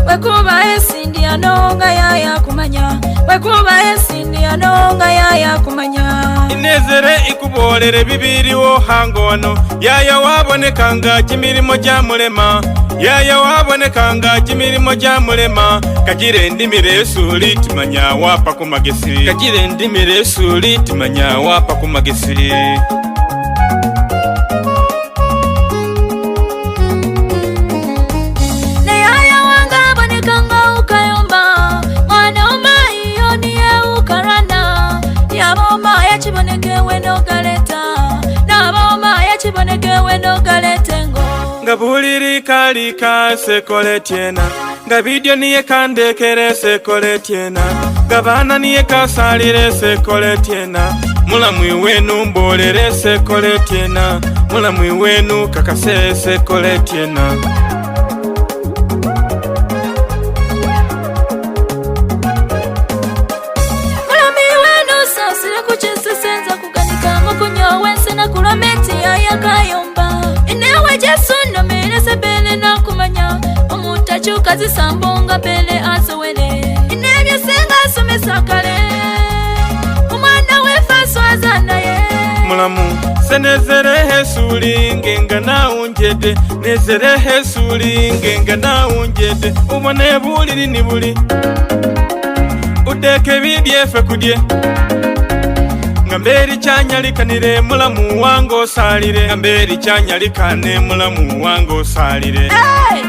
Wekuba esindi anonga yaya kumanya Wekuba esindi anonga yaya kumanya Inezere ikubolere bibiriwo hangono Yaya wabonekanga kimirimo ja mulema Yaya wabonekanga kimirimo ja mulema Kagire ndimire esuli timanya wapa kumagesi Kagire ndimire esuli timanya wapa kumagesi Ngabuliri kalika sekole tiena Ngabidio niye kandekere sekole tiena Gabana niye kasalire sekole tiena Mulamwi wenu mbolere sekole tiena Mulamwi wenu kakase sekole tiena Mulami wenu sasire kuchese senza kukanika Mukunyo wense na kulameti ya kayomba Inewe jesu no mele sebele na kumanya Omutachuka zisambonga bele azowele Inebye senga somesakale Umwana wefa swazana ye Mulamu senezere hesuli ngenga na unjede Nezere hesuli ngenga na unjede Ubone buliri ni buli Udeke bidyefe kudye Ngamberi chanyalikanire mulamu wango salire Ngamberi chanyalikane mulamu wango salire Hey!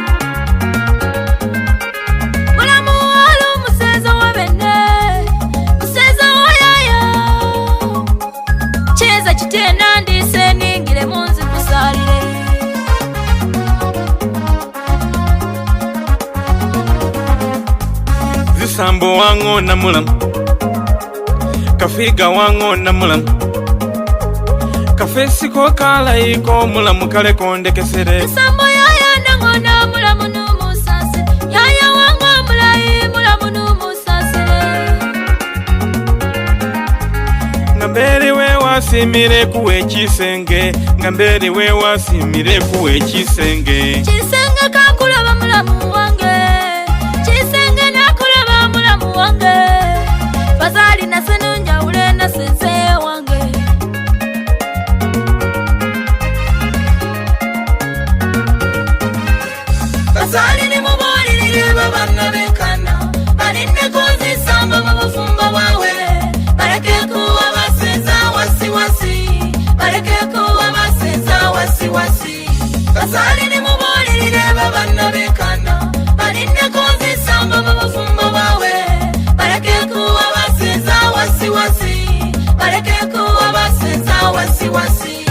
Mulamu walu museza wabene Museza wayaya Cheza chitena ndise ningile munzi kusalire Zisambo wango na mulamu Kafiga wango na mulamu Kafesi ko kala iko mulamu kale kondekesere Sambo yaya nango na mulamu numusasi Yaya wango mulai mulamu numusasire Ngamberi we wasimire kuwe chisenge Ngamberi we wasimire kuwe chisenge Chisenge kakulaba mulamu wange Chisenge nakulaba mulamu wange Bazali na senunja ule na sense wange Bazali ni muboli nileba bana bekana Banine kozi samba mabufumba wawe Bareke kuwa baseza wasiwasi Bareke kuwa baseza wasiwasi Bazali ni muboli nileba bana bekana Banine kozi samba mabufumba wawe Bareke kuwa baseza wasiwasi Bareke kuwa baseza wasiwasi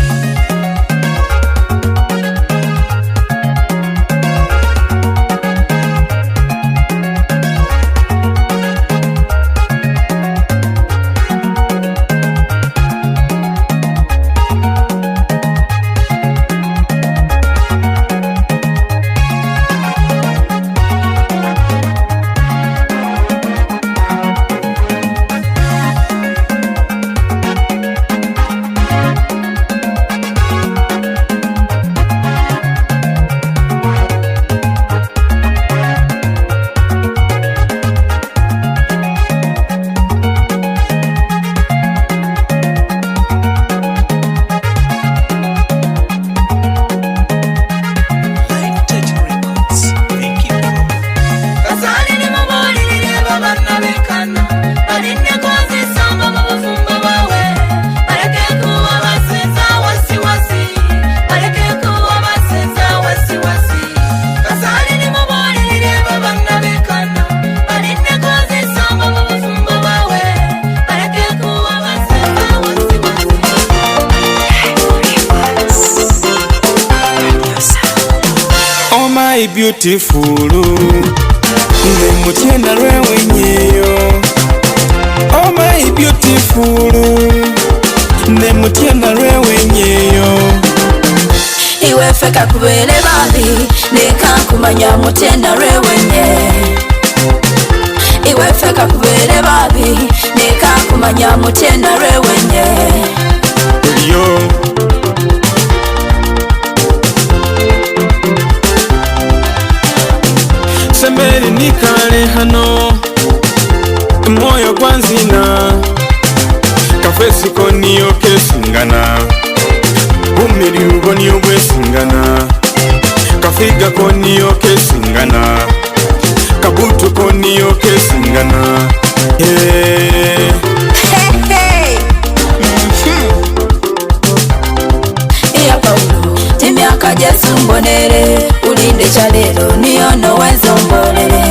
my beautiful ne mutienda lwewenyeyo oh my beautiful ne mutienda lwewenyeyo iwe feka kubele babi leka kumanya mutienda lwewenye iwe feka kubele babi leka kumanya mutienda lwewenye yo semberi nikale hano moyo kwanzina kafesi koniyo kesingana umiri uboniyo bwesingana kafiga koniyo kesingana kabutu koniyo kesingana yeah. Iya Paulo timyaka Jesu mbonere ulinde chalelo niyono wenzo mbonere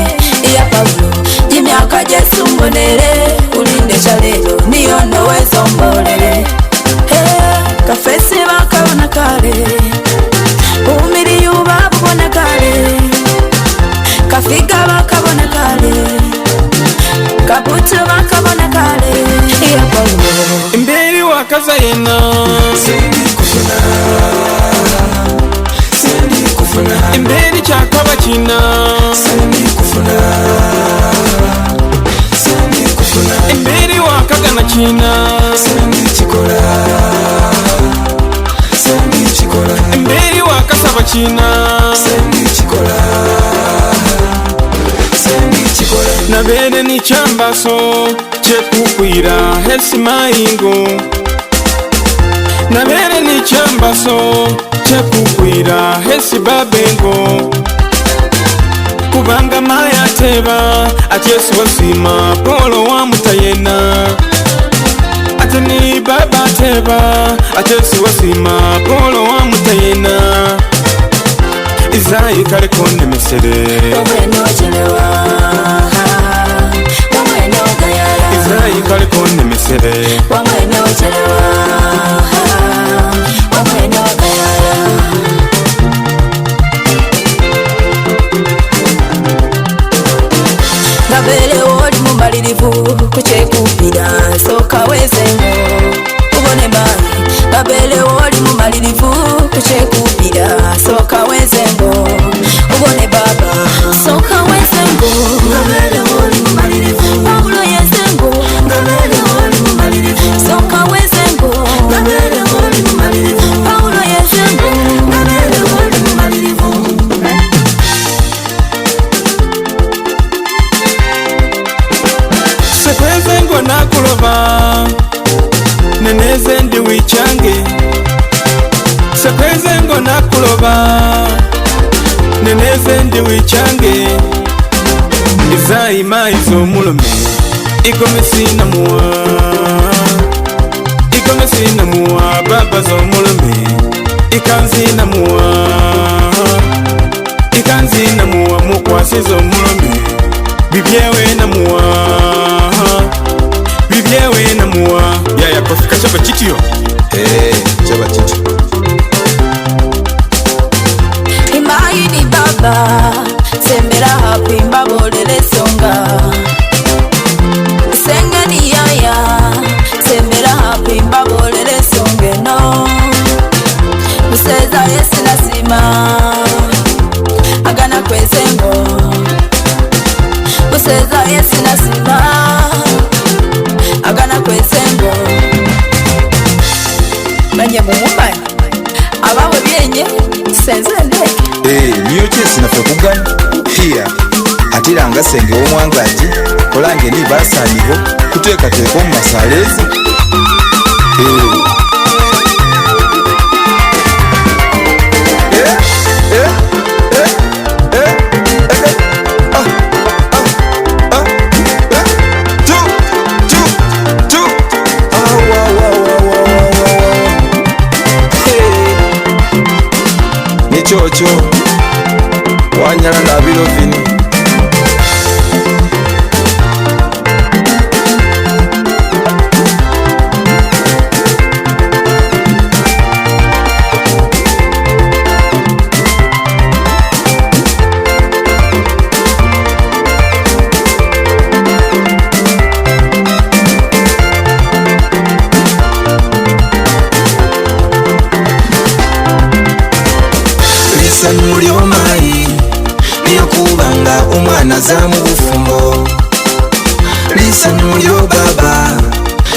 iya Paulo timyaka Jesu mbonere ulinde chalelo niyono wenzo mbonere kafesi bakabona kale umiri yubabona kale kafiga bakabona kale kabutu bakabona kale iya Paulo imberi wakaza yena imberi chakaba china imberi wakagana china imberi wakasaba china nabere ni chambaso chekukwira hesi maingo nabere ni chambaso chekukwira hesi babengo kubanga maya teba achesu wasima polo wa mutayena atani baba teba achesu wasima polo wa mutayena izai kare konde mesere wamweno chelewa wamweno gayala izai kare konde mesere wamweno chelewa wamweno gayala ngabele woli mumalirivu kuchekupira soka wezengo ubone mai ngabele woli mumalirivu kuchekupira soka wezengo ubone baba soka wezengo ngabele woli mumalirivu Paulo yezengo ngabele woli mumalirivu soka wezengo ngabele woli mumalirivu Paulo yezengo ngabele woli mumalirivu sekwezengo nakuloba neneze ndi wichange sekwezengo nakuloba neneze ndi wichange izai maizo mulome igomesina muwa igomesina muwa baba zo mulome ikanzina muwa ikanzina muwa mukwasizo mulome bibyewe na muwa bibyewe na muwa yaya kofika chaba chitiyo chaba chitiyo imayi ni baba sembera hapi mbabolele songa senge ni yaya sembera hapi mbabolele songe no museza yesi nasima agana kwezengo museza yesi nasima agana kwezengo manye mumumanyi abawe byenye senze ndeke niyo kyesi naffe kugana tiya atiranga senge w'omwangaji kolange ni basanibo kuteekateeka omu masaleezi nikyokyo wanyala nabiro vini za mu bufumbo. Lisanyu lyo baba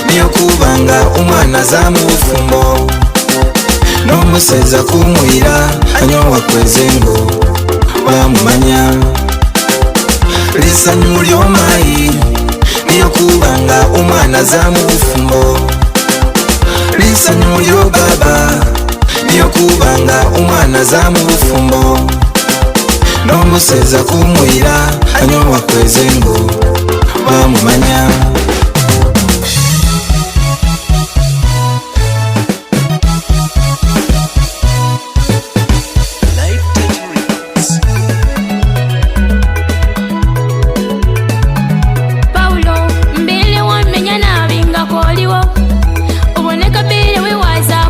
niyo kubanga umwana za mu bufumbo. N'omuseza kumwira anyowa kwezengo bamumanya. Lisanyu lyo mayi niyo kubanga umwana za mu bufumbo. Lisanyu lyo baba niyo kubanga umwana za mu bufumbo. N'omuseza kumwira anyowa kwezengo bamumanya.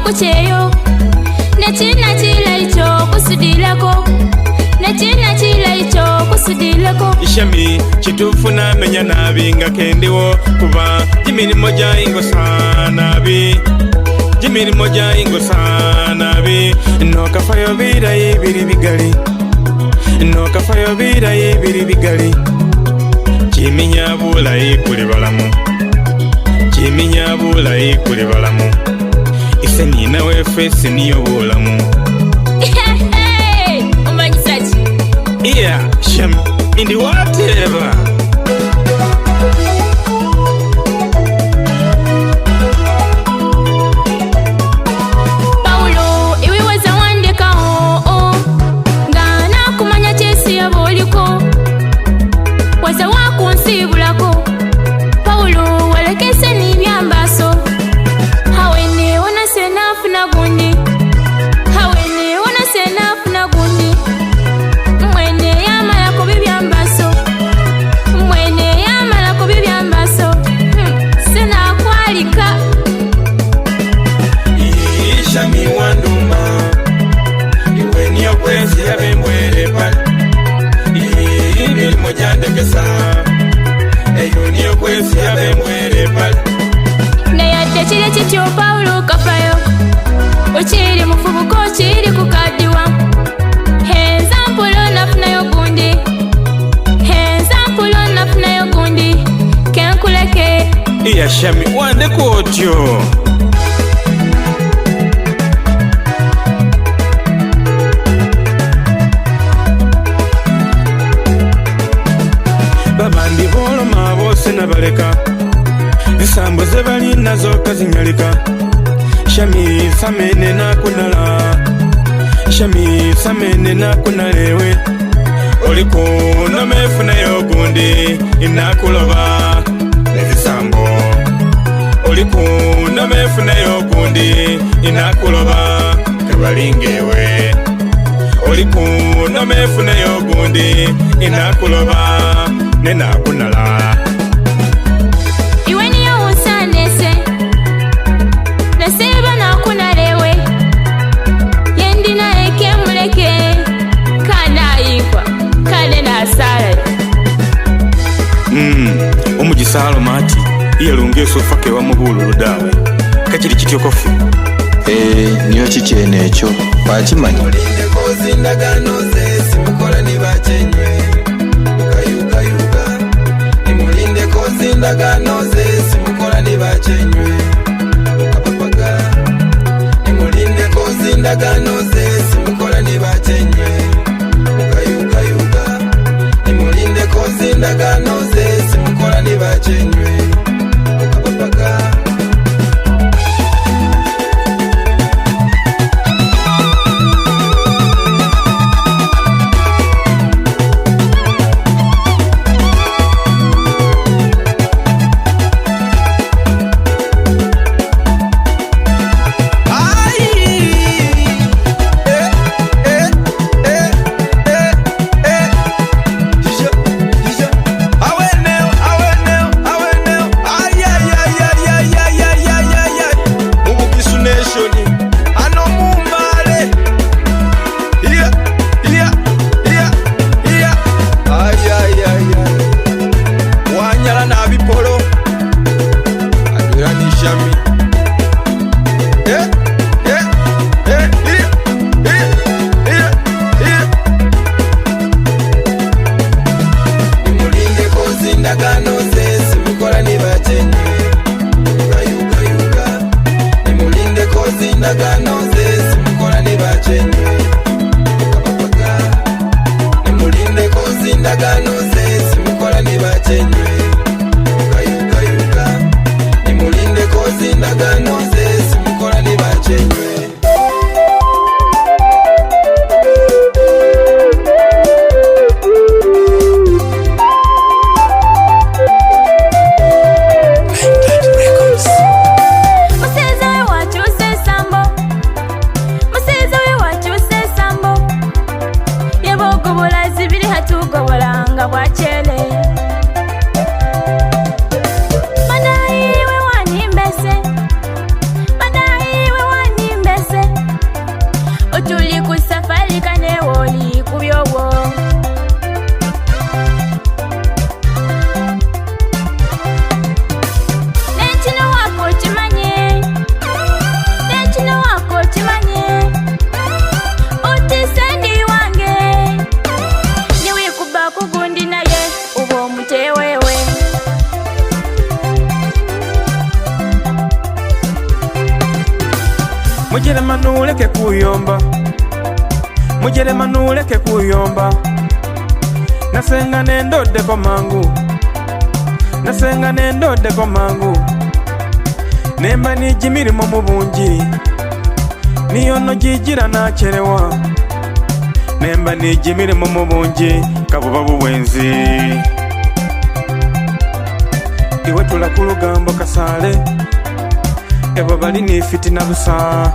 Kucheyo Nechina chila icho kusudilako. Nechina chila icho kusudilako. Ishami chitufu na menya nabinga kendiwo kuba jimirimo ja ingo sana bi. Jimirimo ja ingo sana bi. No kafayo bira ibiri bigali. No kafayo bira ibiri bigali. Chiminya bula ikuli balamu. Chiminya bula ikuli balamu. Ise nina wefesi niyo bulamu. Umanyisachi Yeah, shami indi whatever. Paulo iwe waza wandeka ngana kumanya chesi ya boliko. Waza wakunsibulako. Paulo walekese ni byambaso. Hawene wana senafu na gundi. Hawene wana senafu na gundi. Mwene yamala ko bibyambaso. Mwene yamala ko bibyambaso. Sena kwalika. Ishami wanduma iwe niyo kwenzi yabe mwere pali. Imirimo jandekesa eyo niyo kwenzi yabe mwere pali. Nayadde chile chityo Paulo kafayo. Ochiri mufubuko chiri kukadiwa. Henza mpulo nafunayo gundi. Henza mpulo nafunayo gundi. Kenkuleke Iya shami wande kotyo. Babandi boloma bose nabaleka. Zisambo ze bali nazo kazinyalika. Shami samene nakunala. Shami samene nakunalewe. Oliko nomefunayo gundi inakuloba. Nezisambo Oliko nomefunayo gundi inakuloba kabalingewe. Oliko nomefunayo gundi inakuloba nenakunala. iwe niyo usanese. Naseba nakunalewe. Yendina eke muleke. Kana ikwa kane nasala. Omujisalo mati iyalungeso fake wa mubulu dawe. Kachiri kityo kofi. Niyo chichene echo bakimanya. Mulinde kozi ndagano ze simukola ni bachenywe. Ukayuka yuka. Nimulinde kozi ndagano ze simukola ni bachenywe. Ukapapaga. Nimulinde kozi ndagano ze simukola ni bachenywe. Ukayuka yuka. Nimulinde kozi ndagano ze simukola ni bachenywe. Ukapapaga. endagaano ze simukola ne bakyenywe mukababaga nemulindeko zindagaano ze simukola ne bakyenywe mukayugayuga nemulindeko zindagaano ze simukola ne bakyenywe. Mujerema nuleke kuyomba nasenga nendodeko mangu nasenga nendodeko mangu nemba nijimirimo mu bungi niyono jijira nacherewa nemba nijimirimo mu bungi kabuba buwenzi iwe tula ku lugambo kasale ebo bali ni fitina busa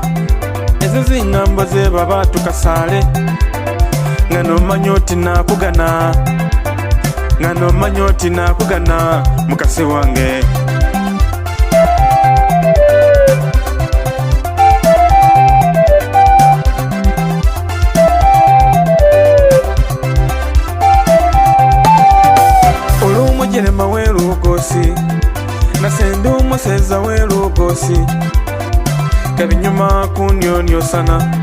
ezo zingambo ze baba tukasale ngano manyoti nakugana ngano manyoti nakugana mukase wange olumujerema werugosi nasendo umuseza werugosi kabinyuma kunyonyo sana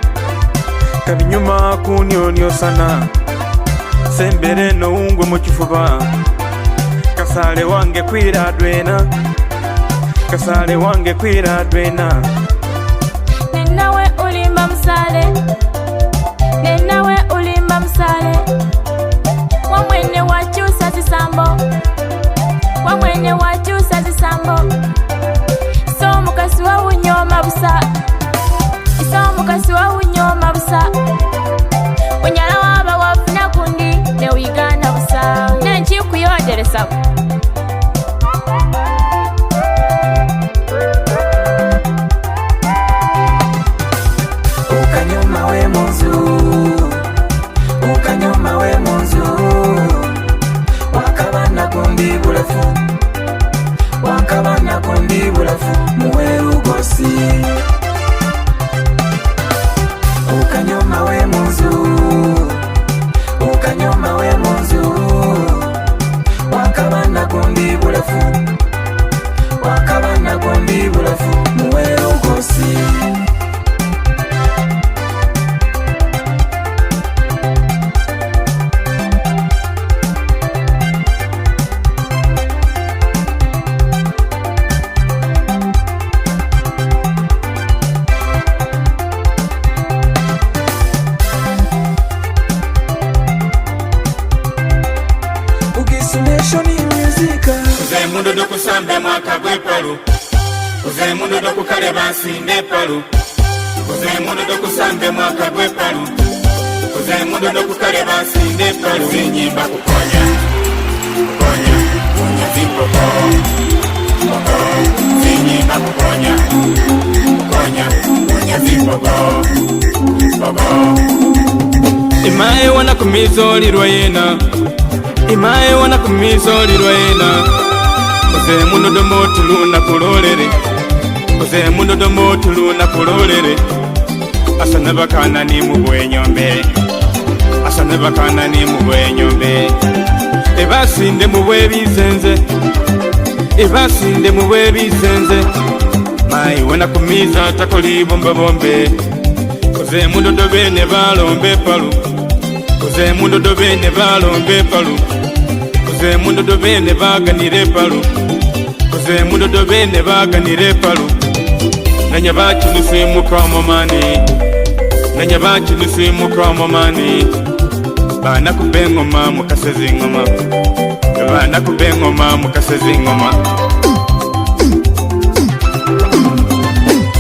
kabinyuma kunyonyo sana sembere no ungwe mu kifuba kasale wange kwira dwena kasale wange kwira dwena nenawe ulimba msale nenawe ulimba msale wamwene wachusa zisambo wamwene wachusa zisambo so mukasi wa unyoma busa so mukasi wa unyoma busa unyala waba wafuna kundi ne wigana busa nenchi kuyoderesa ukanyoma we munzu ukanyoma we munzu wakabana kundi bulafu wakabana kundi bulafu muwerugosi ukanyoma we munzu ukanyoma we munzu wakabana kundi bulafu wakabana kundi bulafu muwerugosi Uze mundu dokusambe mwaka gwepolu Uze mundu dokukale basinde polu Uze mundu dokusambe mwaka gwepolu Uze mundu dokukale basinde polu Zinyimba kukonya Kukonya Kunya zipoko Poko Zinyimba kukonya Kukonya Kunya zipoko Poko Imae wana kumizo lirwa yena Imae wana kumizo lirwa yena Uze mundo domo tuluna kulolere Uze mundo domo tuluna kulolere Asana bakana ni mubwenyombe Asana bakana ni mubwenyombe Ebasinde mubwe bizenze Ebasinde mubwe bizenze Mai wana kumiza takoli bomba bombe Uze mundo dobe ne balombe palu Uze mundo dobe ne balombe palu Uze mundo dobe ne baganire palu Uze mundo dobe ne baganire palu Nanyabachi nusimu kwa mani, nanyabachi nusimu kwa mani. Bana kubengo ma mukasezi ngoma, bana kubengo ma mukasezi ngoma.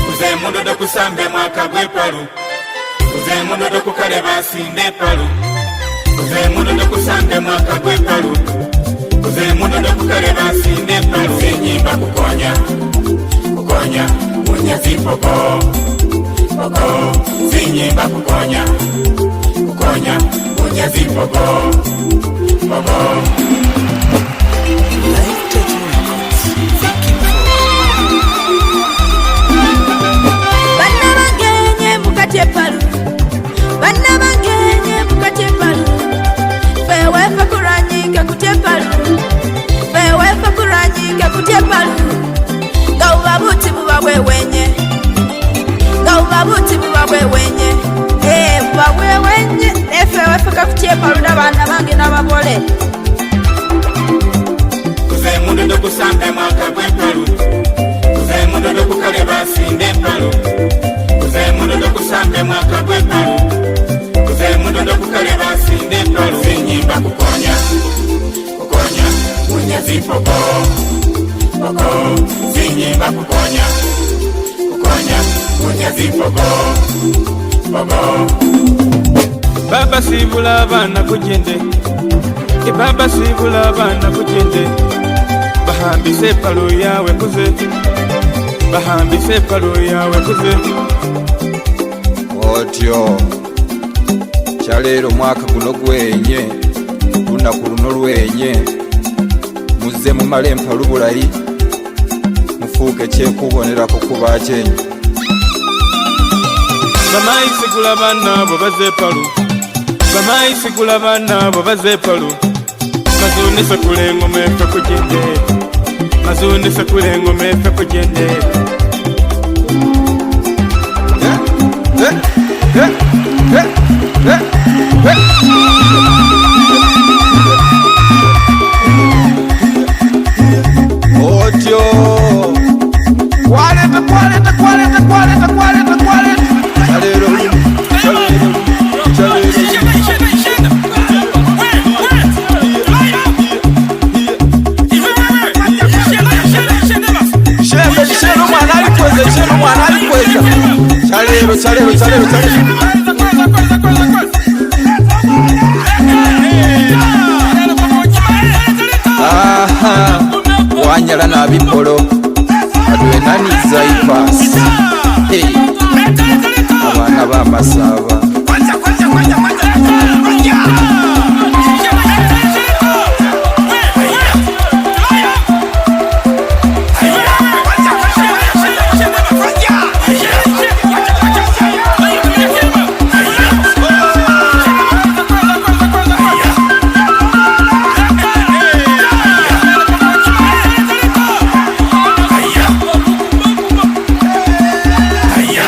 Uze mundo do kusambe mwaka gwepalu, uze mundo do kukaleba sinde palu. Uze mundo do kusambe mwaka gwepalu, uze mundo do kukaleba sinde palu. Zinyimba kukonya, kukonya, munyezi poko, poko. Zinyimba kukonya, kukonya, munyezi poko, poko. Bana bangenye mukatye palu, bana bangenye mukatye palu. Fewe fakuranyika kutye palu, fewe fakuranyika kutye palu. Gauba buti buba wewenye, gauba buti buba wewenye. Buba wewenye, fewe fakakutye palu n'abana bange n'ababole. Kuze mundo do kusambe mwaka gwepalu, kuze mundo do kukaleba sinde palu. Kuze mundo do kusambe mwaka gwepalu, kuze mundo do kukaleba sinde palu. Zinyimba kukonya, kukonya, munyezi poko, poko. Zinyimba kukonya, kukonya, munyezi poko, poko. Baba sibula abana kugende, baba sibula abana kugende. Bahambise palu yawe kuze, bahambise palu yawe kuze. Otyo kyaleero mwaka guno gwenye, lunaku luno lwenye. Muze mumale empalu bulayi, mufuuke kyekubonerako kuba kyenyi. Bamayi sigula bana bo baze palu, bamayi sigula bana bo baze palu. Mazunisa kulengo mefe kugende, mazunisa kulengo mefe kugende. Otyo kwaleta kwaleta kwaleta kwaleta kwaleta kwaleta kyaleero kyaleero wanyala nabipolo adwenaniza ipasi abaana bamasaba